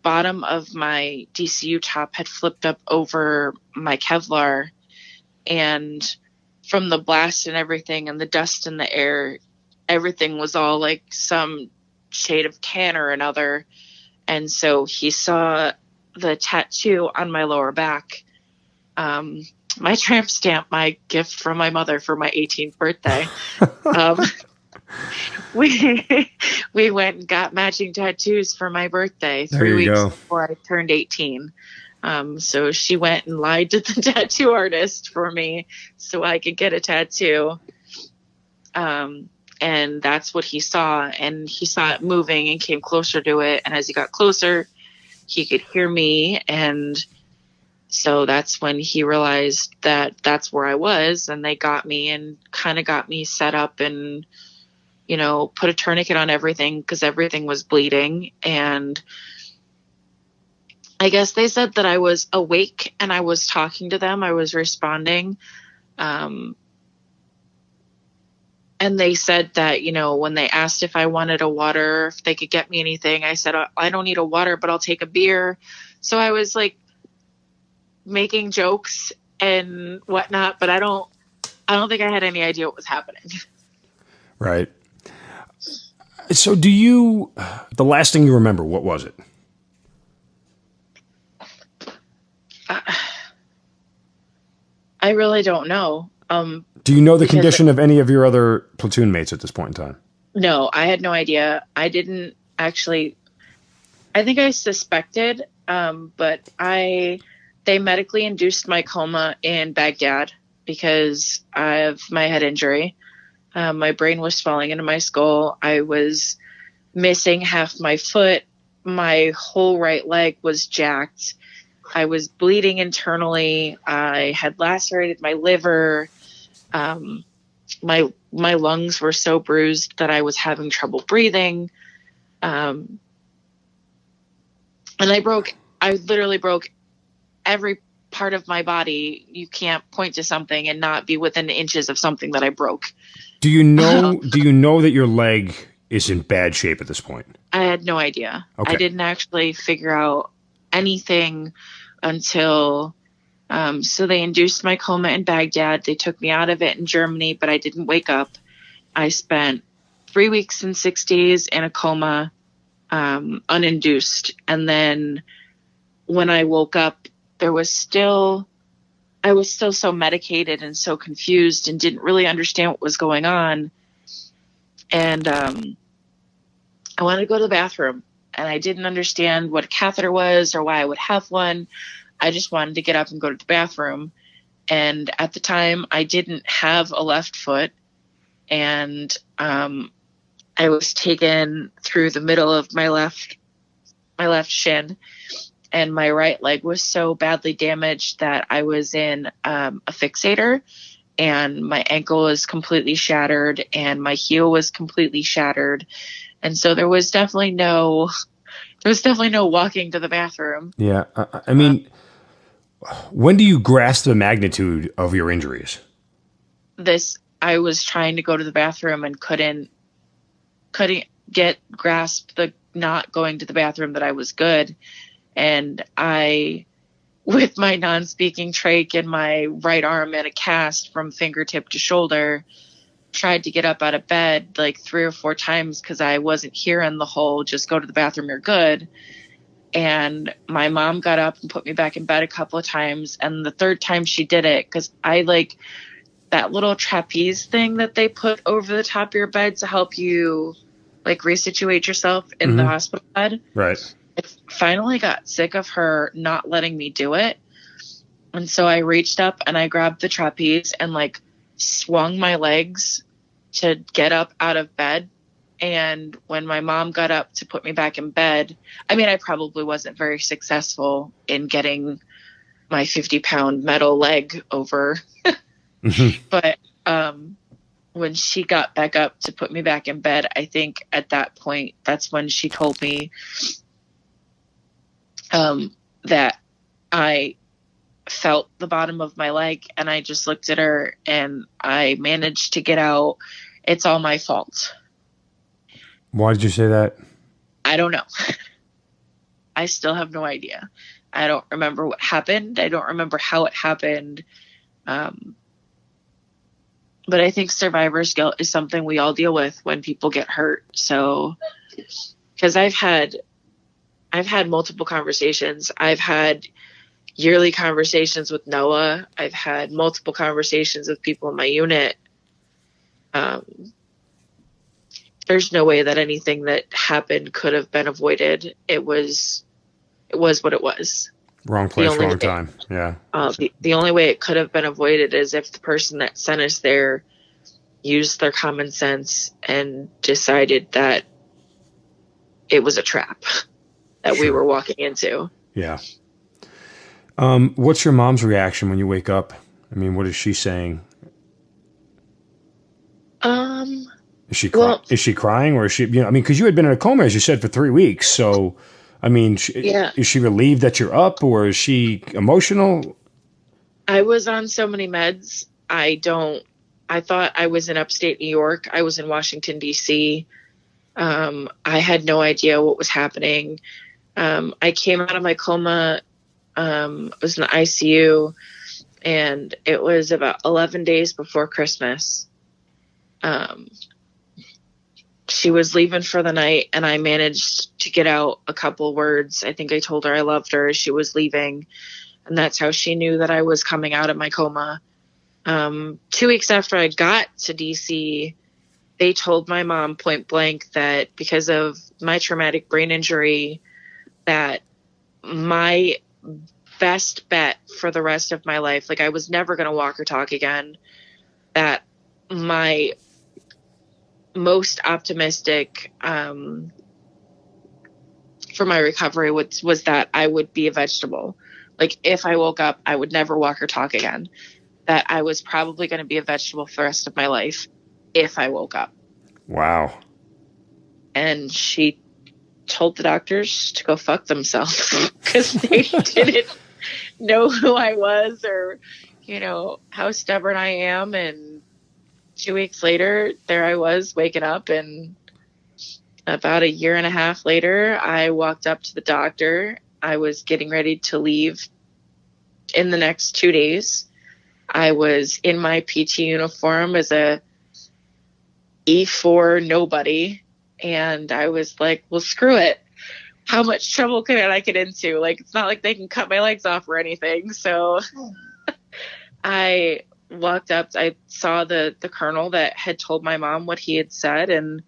bottom of my DCU top had flipped up over my Kevlar, and from the blast and everything and the dust in the air, everything was all like some shade of tan or another. And so he saw the tattoo on my lower back. My tramp stamp, my gift from my mother for my 18th birthday. We went and got matching tattoos for my birthday 3 weeks before I turned 18. So she went and lied to the tattoo artist for me so I could get a tattoo. And that's what he saw. And he saw it moving and came closer to it. And as he got closer, he could hear me. And so that's when he realized that that's where I was. And they got me and kind of got me set up and, put a tourniquet on everything because everything was bleeding. And I guess they said that I was awake and I was talking to them. I was responding. And they said that, when they asked if I wanted a water, if they could get me anything, I said, I don't need a water, but I'll take a beer. So I was like making jokes and whatnot, but I don't think I had any idea what was happening. Right. So the last thing you remember, what was it? I really don't know. Do you know the condition of any of your other platoon mates at this point in time? No, I had no idea. I didn't actually. I think I suspected, but they medically induced my coma in Baghdad because I have my head injury. My brain was falling into my skull. I was missing half my foot. My whole right leg was jacked. I was bleeding internally. I had lacerated my liver. My lungs were so bruised that I was having trouble breathing. And I literally broke every part of my body. You can't point to something and not be within inches of something that I broke. Do you know that your leg is in bad shape at this point? I had no idea. Okay. I didn't actually figure out anything until so they induced my coma in Baghdad. They took me out of it in Germany, but I didn't wake up. I spent 3 weeks and 6 days in a coma. uninduced. And then when I woke up, I was still so medicated and so confused and didn't really understand what was going on. And I wanted to go to the bathroom, and I didn't understand what a catheter was or why I would have one. I just wanted to get up and go to the bathroom. And at the time, I didn't have a left foot, and I was taken through the middle of my left shin, and my right leg was so badly damaged that I was in a fixator, and my ankle was completely shattered, and my heel was completely shattered. And so there was definitely no walking to the bathroom. Yeah. I mean, when do you grasp the magnitude of your injuries? I was trying to go to the bathroom and couldn't grasp the not going to the bathroom that I was good. And I, with my non-speaking trach in my right arm in a cast from fingertip to shoulder, tried to get up out of bed like 3 or 4 times because I wasn't hearing the whole just go to the bathroom, you're good. And my mom got up and put me back in bed a couple of times. And the third time she did it, because I like that little trapeze thing that they put over the top of your bed to help you like resituate yourself in the hospital bed. Right. I finally got sick of her not letting me do it. And so I reached up and I grabbed the trapeze and like swung my legs to get up out of bed. And when my mom got up to put me back in bed, I mean, I probably wasn't very successful in getting my 50-pound metal leg over. But when she got back up to put me back in bed, I think at that point, that's when she told me that I felt the bottom of my leg, and I just looked at her and I managed to get out, "It's all my fault." Why did you say that? I don't know. I still have no idea. I don't remember what happened. I don't remember how it happened. But I think survivor's guilt is something we all deal with when people get hurt. So, because I've had multiple conversations. I've had yearly conversations with Noah. I've had multiple conversations with people in my unit. There's no way that anything that happened could have been avoided. It was what it was. Wrong place, wrong time. Yeah. The only way it could have been avoided is if the person that sent us there used their common sense and decided that it was a trap that we were walking into. Yeah. What's your mom's reaction when you wake up? I mean, what is she saying? Is she crying, or is she, I mean, because you had been in a coma, as you said, for 3 weeks. So, I mean, is she relieved that you're up, or is she emotional? I was on so many meds. I thought I was in upstate New York. I was in Washington, D.C. I had no idea what was happening. I came out of my coma. I was in the ICU, and it was about 11 days before Christmas. She was leaving for the night, and I managed to get out a couple words. I think I told her I loved her as she was leaving, and that's how she knew that I was coming out of my coma. 2 weeks after I got to DC, they told my mom point blank that because of my traumatic brain injury, that my best bet for the rest of my life, like I was never going to walk or talk again, that my most optimistic for my recovery was that I would be a vegetable. Like if I woke up, I would never walk or talk again. That I was probably going to be a vegetable for the rest of my life if I woke up. Wow. And she told the doctors to go fuck themselves because they didn't know who I was or, how stubborn I am. And 2 weeks later, there I was waking up, and about 1.5 years later, I walked up to the doctor. I was getting ready to leave in the next 2 days. I was in my PT uniform as a E4 nobody, And I was like, well, screw it. How much trouble can I get into? Like, it's not like they can cut my legs off or anything. So I walked up. I saw the colonel that had told my mom what he had said. And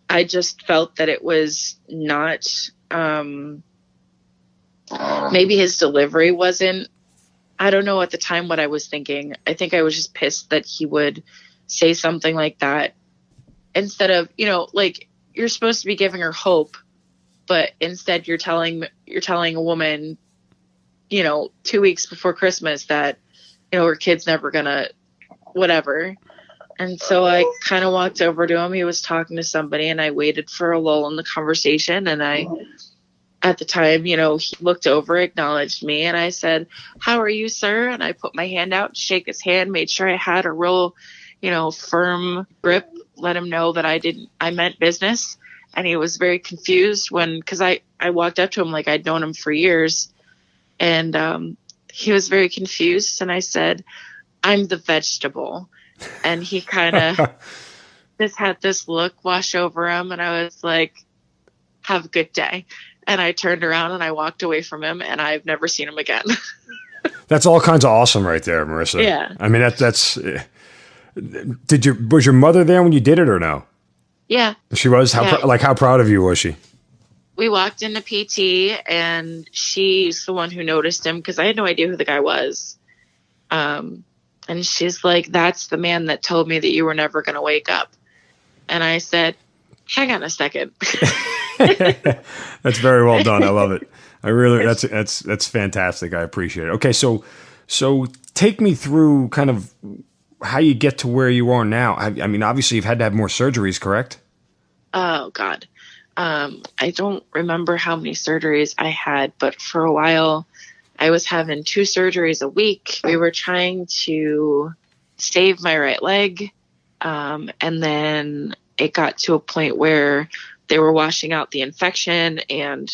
I just felt that it was not, maybe his delivery wasn't, I don't know at the time what I was thinking. I think I was just pissed that he would say something like that instead of, like, you're supposed to be giving her hope, but instead you're telling a woman, 2 weeks before Christmas that, her kid's never gonna, whatever. And so I kind of walked over to him. He was talking to somebody, and I waited for a lull in the conversation. And at the time, he looked over, acknowledged me, and I said, "How are you, sir?" And I put my hand out to shake his hand, made sure I had a real, firm grip, let him know that I meant business. And he was very confused because I walked up to him like I'd known him for years. And he was very confused. And I said, "I'm the vegetable." And he kind of just had this look wash over him. And I was like, "Have a good day." And I turned around and I walked away from him, and I've never seen him again. That's all kinds of awesome right there, Marissa. Yeah. I mean, that's, was your mother there when you did it or no? Yeah. She was? How proud of you was she? We walked into PT, and she's the one who noticed him because I had no idea who the guy was. And she's like, "That's the man that told me that you were never going to wake up." And I said, "Hang on a second." That's very well done. I love it. I really, that's fantastic. I appreciate it. Okay. So take me through kind of how you get to where you are now. I mean, obviously you've had to have more surgeries, correct? Oh God. I don't remember how many surgeries I had, but for a while I was having 2 surgeries a week. We were trying to save my right leg. And then it got to a point where they were washing out the infection, and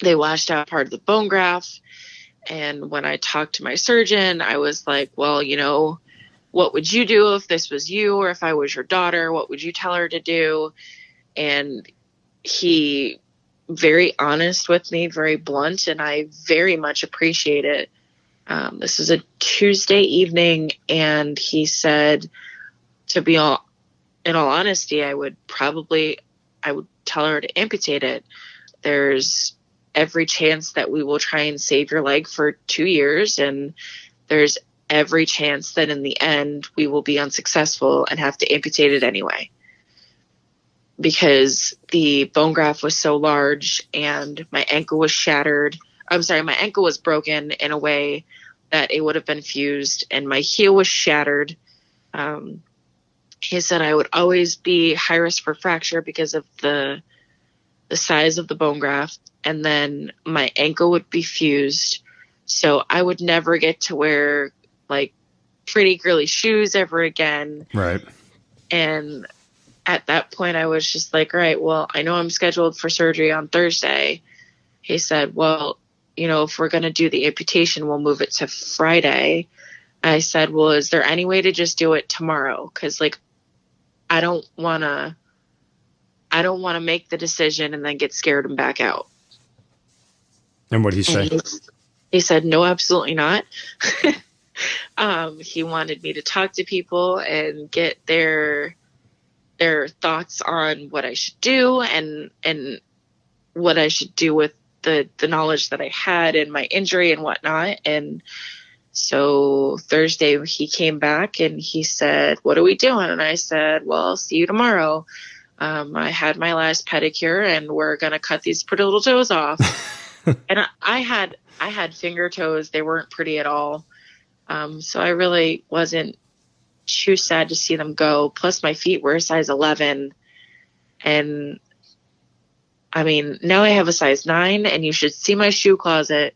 they washed out part of the bone graft. And when I talked to my surgeon, I was like, "Well, what would you do if this was you, or if I was your daughter? What would you tell her to do?" And he very honest with me, very blunt, and I very much appreciate it. This was a Tuesday evening, and he said, in all honesty, I would tell her to amputate it. There's every chance that we will try and save your leg for 2 years, and there's every chance that in the end we will be unsuccessful and have to amputate it anyway, because the bone graft was so large and my ankle was shattered. I'm sorry, my ankle was broken in a way that it would have been fused, and my heel was shattered. He said I would always be high risk for fracture because of the size of the bone graft, and then my ankle would be fused. So I would never get to wear like pretty girly shoes ever again. Right. And at that point I was just like, all right, well, I know I'm scheduled for surgery on Thursday. He said, well, if we're going to do the amputation, we'll move it to Friday. I said, well, is there any way to just do it tomorrow? 'Cause like, I don't want to make the decision and then get scared and back out. And what did he say? He said, no, absolutely not. He wanted me to talk to people and get their thoughts on what I should do and what I should do with the knowledge that I had and my injury and whatnot. And so Thursday he came back and he said, what are we doing? And I said, well, I'll see you tomorrow. I had my last pedicure and we're going to cut these pretty little toes off. And I had finger toes. They weren't pretty at all. So I really wasn't too sad to see them go. Plus my feet were a size 11. And I mean, now I have a size 9 and you should see my shoe closet.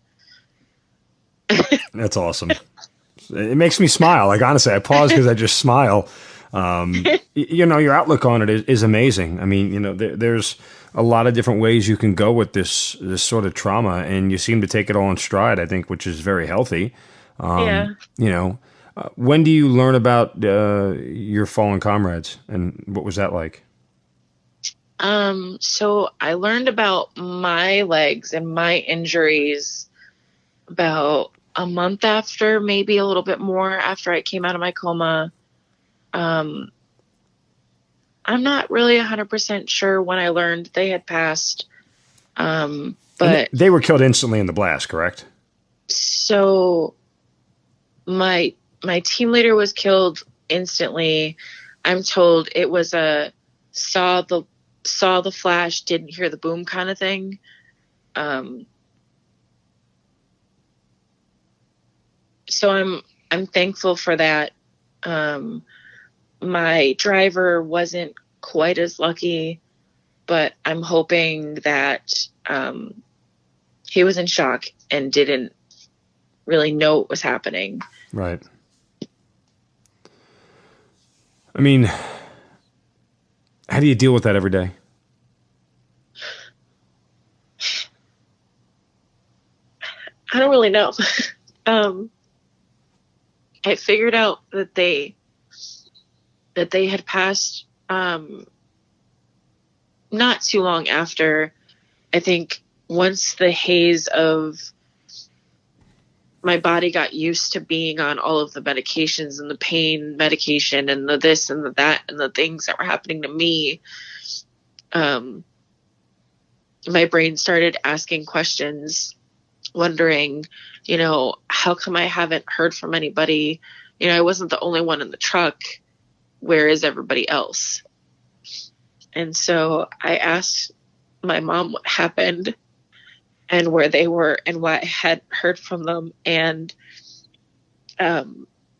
That's awesome. It makes me smile. Like, honestly, I pause because I just smile. Your outlook on it is amazing. I mean, there's a lot of different ways you can go with this sort of trauma, and you seem to take it all in stride, I think, which is very healthy. Yeah. When do you learn about your fallen comrades, and what was that like? So I learned about my legs and my injuries about a month after, maybe a little bit more after I came out of my coma. I'm not really 100% sure when I learned they had passed. But they were killed instantly in the blast, correct? So my team leader was killed instantly. I'm told it was a saw the flash, didn't hear the boom kind of thing. So I'm thankful for that. My driver wasn't quite as lucky, but I'm hoping that he was in shock and didn't really know what was happening. Right. I mean, how do you deal with that every day? I don't really know. I figured out that they had passed not too long after. I think once the haze of my body got used to being on all of the medications and the pain medication and the this and the that and the things that were happening to me, my brain started asking questions, wondering, how come I haven't heard from anybody? I wasn't the only one in the truck. Where is everybody else? And so I asked my mom what happened and where they were and what I had heard from them. And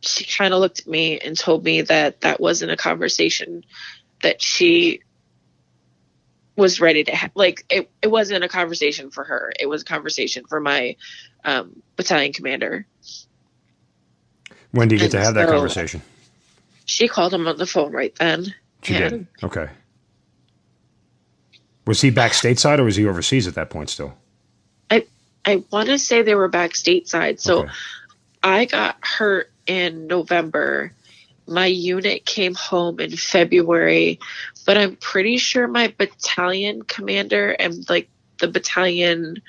she kind of looked at me and told me that wasn't a conversation that she was ready to have. Like, it wasn't a conversation for her. It was a conversation for my battalion commander. When do you get to have that conversation? She called him on the phone right then. She did? Okay. Was he back stateside or was he overseas at that point still? I want to say they were back stateside. So okay. I got hurt in November. My unit came home in February, but I'm pretty sure my battalion commander and like the battalion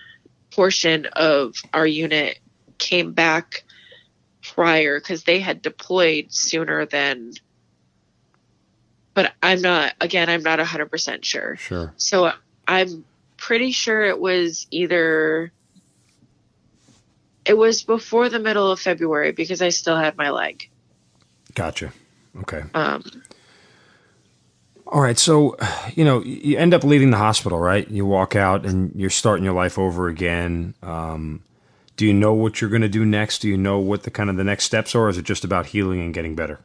portion of our unit came back prior because they had deployed sooner than, but I'm not 100% sure. Sure. So I'm pretty sure it was before the middle of February because I still had my leg. Gotcha. Okay. All right. So, you end up leaving the hospital, right? You walk out and you're starting your life over again. Do you know what you're going to do next? Do you know what the next steps are? Or is it just about healing and getting better?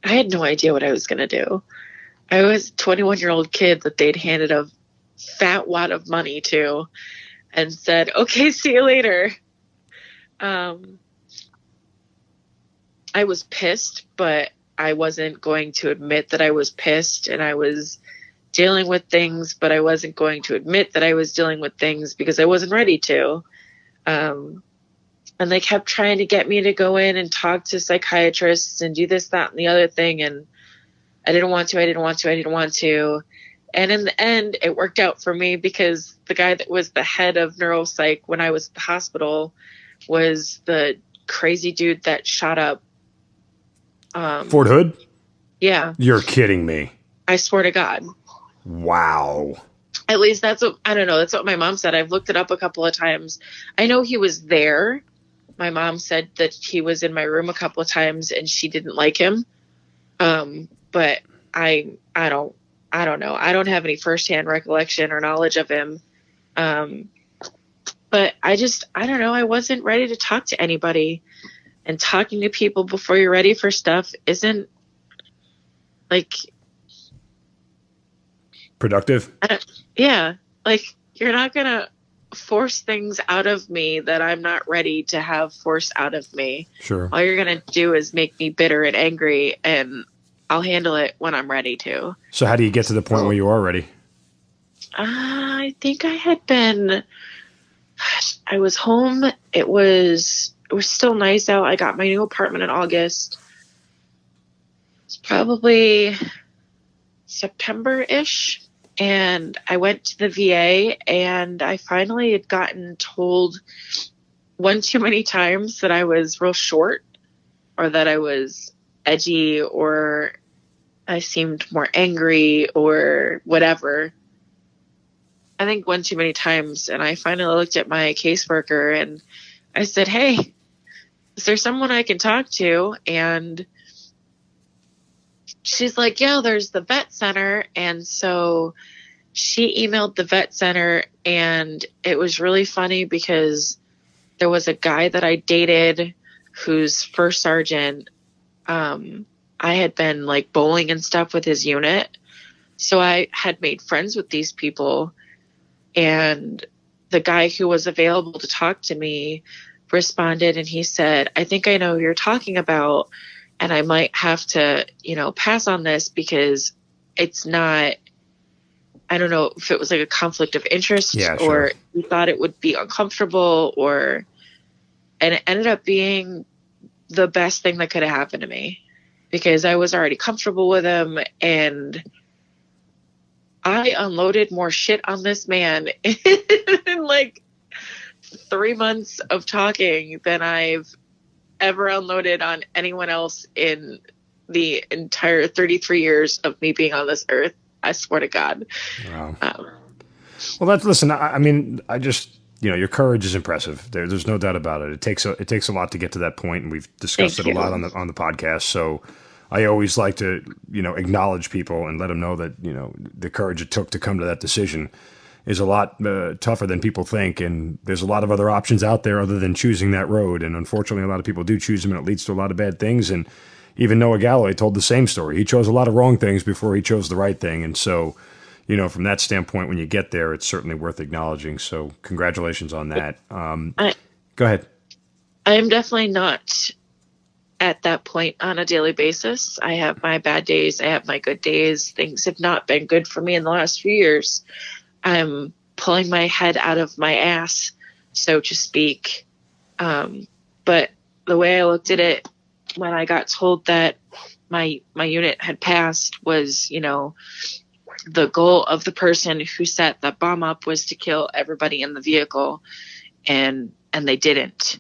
I had no idea what I was going to do. I was a 21-year-old kid that they'd handed a fat wad of money to and said, okay, see you later. I was pissed, but I wasn't going to admit that I was pissed, and I was dealing with things, but I wasn't going to admit that I was dealing with things because I wasn't ready to. And they kept trying to get me to go in and talk to psychiatrists and do this, that, and the other thing. And I didn't want to. And in the end, it worked out for me because the guy that was the head of neuropsych when I was at the hospital was the crazy dude that shot up Fort Hood? Yeah. You're kidding me. I swear to God. Wow. At least that's what my mom said. I've looked it up a couple of times. I know he was there. My mom said that he was in my room a couple of times and she didn't like him. But I don't know. I don't have any firsthand recollection or knowledge of him. But I don't know. I wasn't ready to talk to anybody, and talking to people before you're ready for stuff isn't like productive. Yeah. Like, you're not going to force things out of me that I'm not ready to have forced out of me. Sure. All you're going to do is make me bitter and angry, and I'll handle it when I'm ready to. So how do you get to the point where you are ready? I think I was home. It was it was still nice out. I got my new apartment in August. It's probably September-ish. And I went to the VA, and I finally had gotten told one too many times that I was real short, or that I was edgy, or I seemed more angry, or whatever. I think one too many times. And I finally looked at my caseworker and I said, hey, is there someone I can talk to? And she's like, yeah, there's the vet center. And so she emailed the vet center, and it was really funny because there was a guy that I dated who's first sergeant. I had been like bowling and stuff with his unit. So I had made friends with these people, and the guy who was available to talk to me responded, and he said, I think I know who you're talking about, and I might have to, pass on this because it's not, I don't know if it was like a conflict of interest, or he thought it would be uncomfortable, and it ended up being the best thing that could have happened to me because I was already comfortable with him, and I unloaded more shit on this man in like 3 months of talking than I've ever unloaded on anyone else in the entire 33 years of me being on this earth. I swear to God. Wow. Well, listen, I mean, I just, your courage is impressive. There's no doubt about it. It takes a lot to get to that point, and we've discussed it a lot on the podcast. So I always like to, acknowledge people and let them know that, the courage it took to come to that decision is a lot tougher than people think. And there's a lot of other options out there other than choosing that road. And unfortunately, a lot of people do choose them, and it leads to a lot of bad things. And even Noah Galloway told the same story. He chose a lot of wrong things before he chose the right thing. And so, from that standpoint, when you get there, it's certainly worth acknowledging. So congratulations on that. Go ahead. I am definitely not at that point on a daily basis. I have my bad days. I have my good days. Things have not been good for me in the last few years. I'm pulling my head out of my ass, so to speak. But the way I looked at it when I got told that my unit had passed was, the goal of the person who set the bomb up was to kill everybody in the vehicle, and they didn't.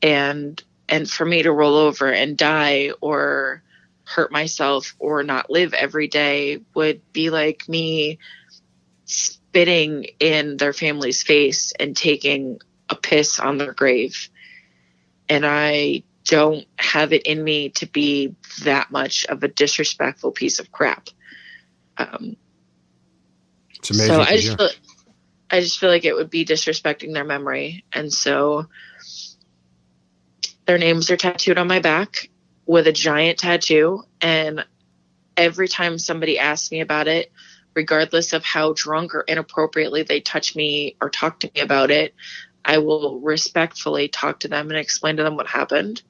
And for me to roll over and die or hurt myself or not live every day would be like me spitting in their family's face and taking a piss on their grave. And I don't have it in me to be that much of a disrespectful piece of crap. It's amazing. So I just feel like it would be disrespecting their memory. And so their names are tattooed on my back with a giant tattoo. And every time somebody asks me about it, regardless of how drunk or inappropriately they touch me or talk to me about it, I will respectfully talk to them and explain to them what happened.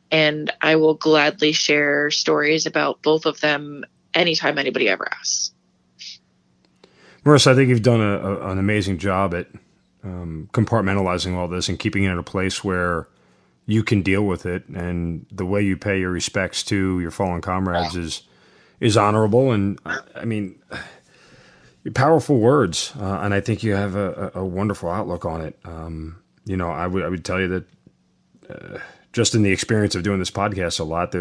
And I will gladly share stories about both of them anytime anybody ever asks. Marissa, I think you've done an amazing job at compartmentalizing all this and keeping it in a place where you can deal with it. And the way you pay your respects to your fallen comrades is honorable. And I mean, powerful words. And I think you have a wonderful outlook on it. I would tell you that just in the experience of doing this podcast a lot,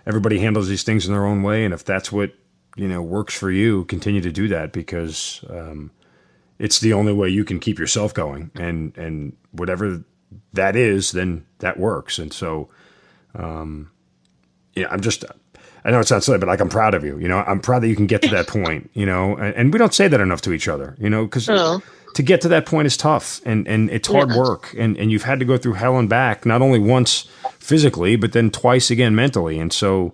everybody handles these things in their own way. And if that's what, works for you, continue to do that, because it's the only way you can keep yourself going, and whatever that is, then that works. And so, I know it sounds silly, but like, I'm proud of you. I'm proud that you can get to that point, and we don't say that enough to each other, because to get to that point is tough, and it's hard work, and you've had to go through hell and back, not only once physically, but then twice again mentally. And so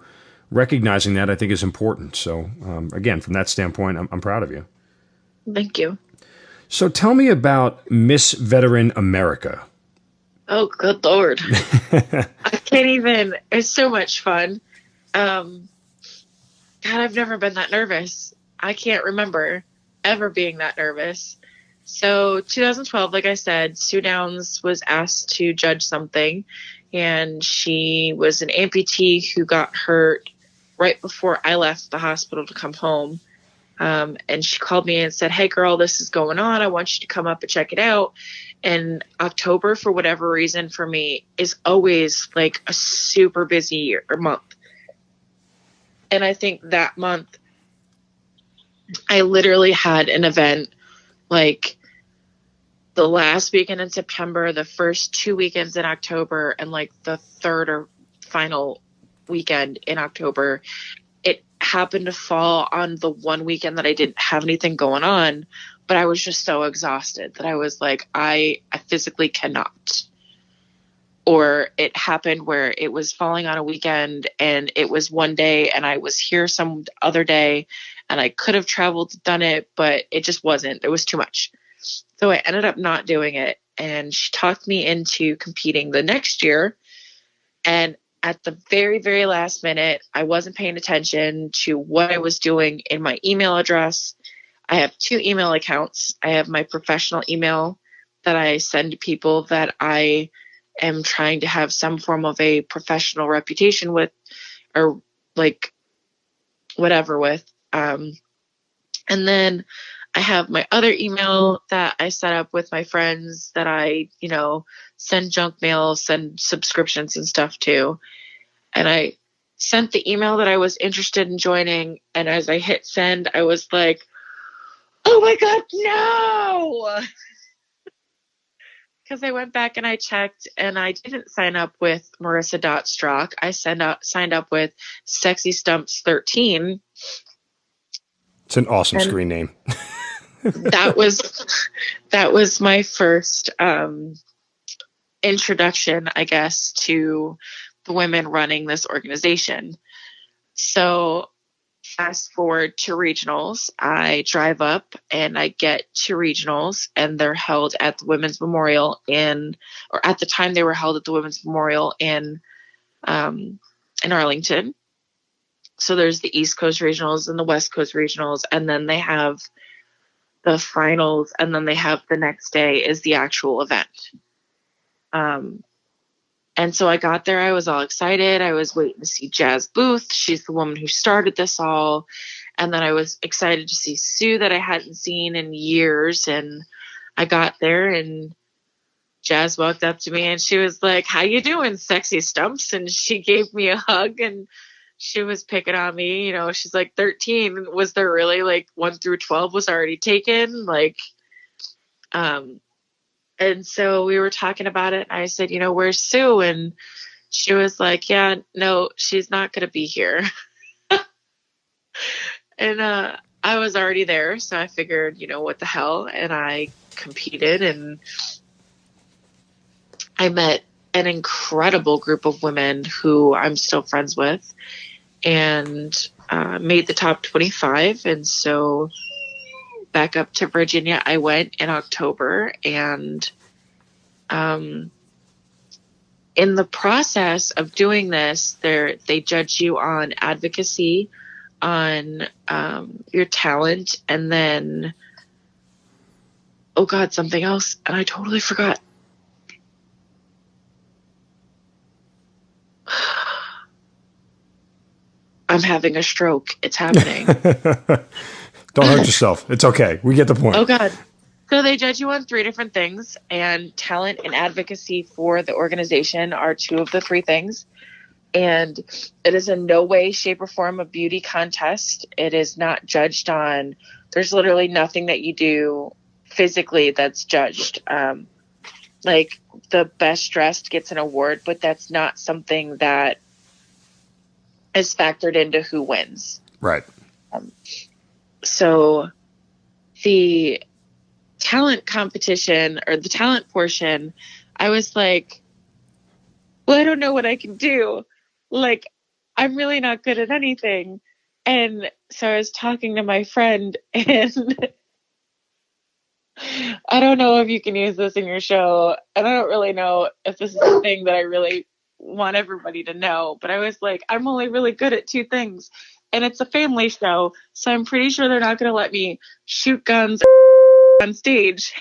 recognizing that, I think, is important. So again, from that standpoint, I'm proud of you. Thank you. So tell me about Miss Veteran America. Oh, good Lord. I can't even. It's so much fun. God, I've never been that nervous. I can't remember ever being that nervous. So 2012, like I said, Sue Downs was asked to judge something, and she was an amputee who got hurt right before I left the hospital to come home. And she called me and said, "Hey girl, this is going on. I want you to come up and check it out." And October, for whatever reason, for me is always like a super busy year or month. And I think that month I literally had an event like the last weekend in September, the first 2 weekends in October, and like the third or final weekend in October. It happened to fall on the one weekend that I didn't have anything going on, but I was just so exhausted that I was like, I physically cannot. Or it happened where it was falling on a weekend and it was one day and I was here some other day and I could have traveled, done it, but it just wasn't. It was too much. So I ended up not doing it. And she talked me into competing the next year. And at the very, very last minute, I wasn't paying attention to what I was doing in my email address. I have 2 email accounts. I have my professional email that I send to people that I am trying to have some form of a professional reputation with, or like whatever with. And then I have my other email that I set up with my friends that I, send junk mail, send subscriptions and stuff to. And I sent the email that I was interested in joining. And as I hit send, I was like, oh my God, no! Because I went back and I checked and I didn't sign up with Marissa Strock. I signed up with Sexy Stumps 13. It's an awesome screen name. that was my first introduction, I guess, to the women running this organization. So fast forward to regionals, I drive up and I get to regionals, and they're held at the Women's Memorial or at the time they were held at the Women's Memorial in Arlington. So there's the East Coast regionals and the West Coast regionals, and then they have the finals, and then they have the next day is the actual event. And so I got there. I was all excited. I was waiting to see Jazz Booth. She's the woman who started this all. And then I was excited to see Sue that I hadn't seen in years. And I got there and Jazz walked up to me and she was like, "How you doing, Sexy Stumps?" And she gave me a hug and she was picking on me. She's like, 13. Was there really like 1 through 12 was already taken? And so we were talking about it. I said, "Where's Sue?" And she was like, "Yeah, no, she's not going to be here." And I was already there. So I figured, what the hell? And I competed and I met an incredible group of women who I'm still friends with and made the top 25. And so back up to Virginia I went in October, and in the process of doing this, they judge you on advocacy, on your talent, and then something else, and I totally forgot. I'm having a stroke. It's happening. Don't hurt yourself. It's okay. We get the point. Oh, God. So they judge you on 3 different things, and talent and advocacy for the organization are 2 of the 3 things. And it is in no way, shape, or form a beauty contest. It is not judged on. There's literally nothing that you do physically that's judged. Like the best dressed gets an award, but that's not something that is factored into who wins. Right. So the talent competition, or the talent portion, I was like, well, I don't know what I can do. Like, I'm really not good at anything. And so I was talking to my friend, and I don't know if you can use this in your show, and I don't really know if this is the thing that I really want everybody to know, but I was like, I'm only really good at 2 things, and it's a family show, so I'm pretty sure they're not going to let me shoot guns on stage.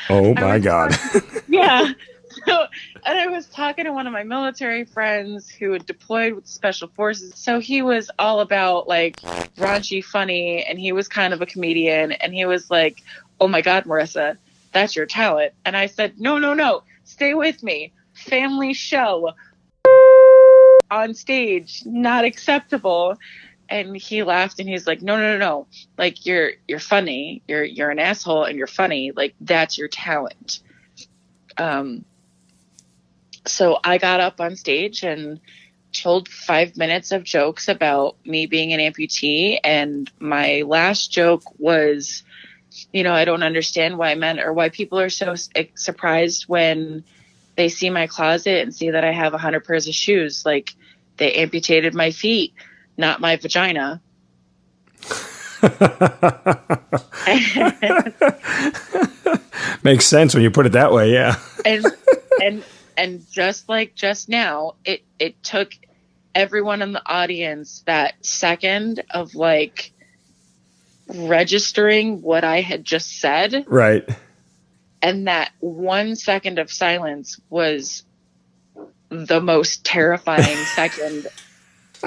Oh my God. Yeah. So, and I was talking to one of my military friends who had deployed with special forces. So he was all about like raunchy funny, and he was kind of a comedian, and he was like, "Oh my God, Marissa, that's your talent." And I said, no, stay with me. Family show on stage, not acceptable. And he laughed and he's like, no. Like you're funny. You're an asshole and you're funny. Like that's your talent. So I got up on stage and told 5 minutes of jokes about me being an amputee. And my last joke was, I don't understand why people are so surprised when they see my closet and see that I have 100 pairs of shoes. Like they amputated my feet, not my vagina. Makes sense when you put it that way. Yeah. And just like just now, it took everyone in the audience that second of like registering what I had just said. Right. And that 1 second of silence was the most terrifying second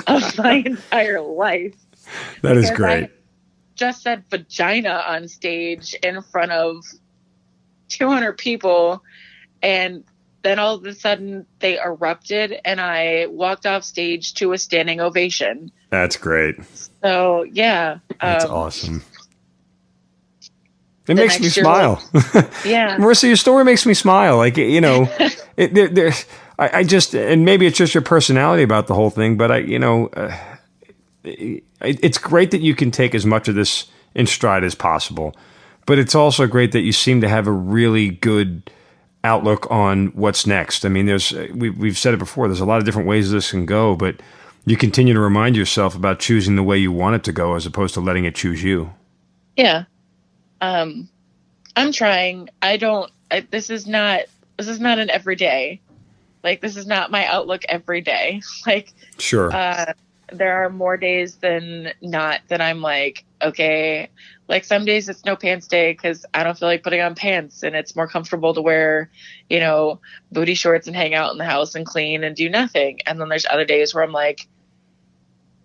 of my entire life. That is great. I just said vagina on stage in front of 200 people, and then all of a sudden they erupted and I walked off stage to a standing ovation. That's great. So yeah. That's awesome. It makes me smile. Yeah. Marissa, your story makes me smile. Like, I just, and maybe it's just your personality about the whole thing, but it's great that you can take as much of this in stride as possible, but it's also great that you seem to have a really good outlook on what's next. I mean, we've said it before, there's a lot of different ways this can go, but you continue to remind yourself about choosing the way you want it to go as opposed to letting it choose you. Yeah. I'm trying. This is not an everyday. Like, this is not my outlook every day. Like, sure. There are more days than not that I'm like, okay, like some days it's no pants day because I don't feel like putting on pants and it's more comfortable to wear, booty shorts and hang out in the house and clean and do nothing. And then there's other days where I'm like,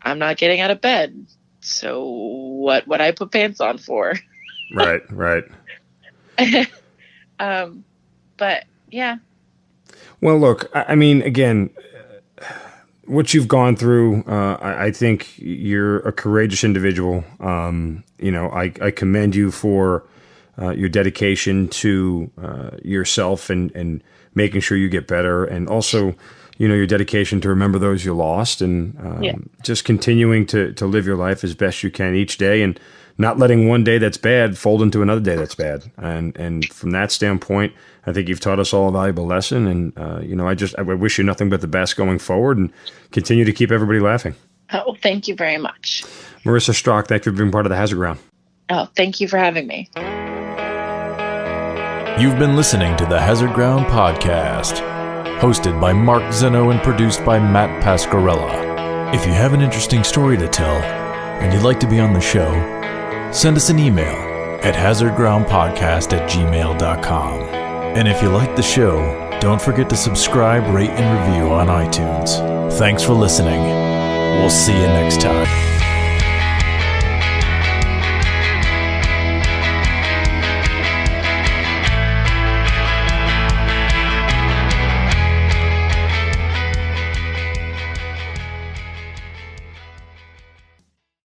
I'm not getting out of bed. So what would I put pants on for? Right. But yeah. Well, look, I mean, again, what you've gone through, I think you're a courageous individual. I commend you for your dedication to yourself and making sure you get better, and also, your dedication to remember those you lost, and just continuing to live your life as best you can each day, and not letting one day that's bad fold into another day that's bad. And from that standpoint, I think you've taught us all a valuable lesson. And, I wish you nothing but the best going forward, and continue to keep everybody laughing. Oh, thank you very much. Marissa Strock, thank you for being part of the Hazard Ground. Oh, thank you for having me. You've been listening to the Hazard Ground Podcast, hosted by Mark Zeno and produced by Matt Pasquarella. If you have an interesting story to tell and you'd like to be on the show, send us an email at hazardgroundpodcast@gmail.com. And if you like the show, don't forget to subscribe, rate, and review on iTunes. Thanks for listening. We'll see you next time.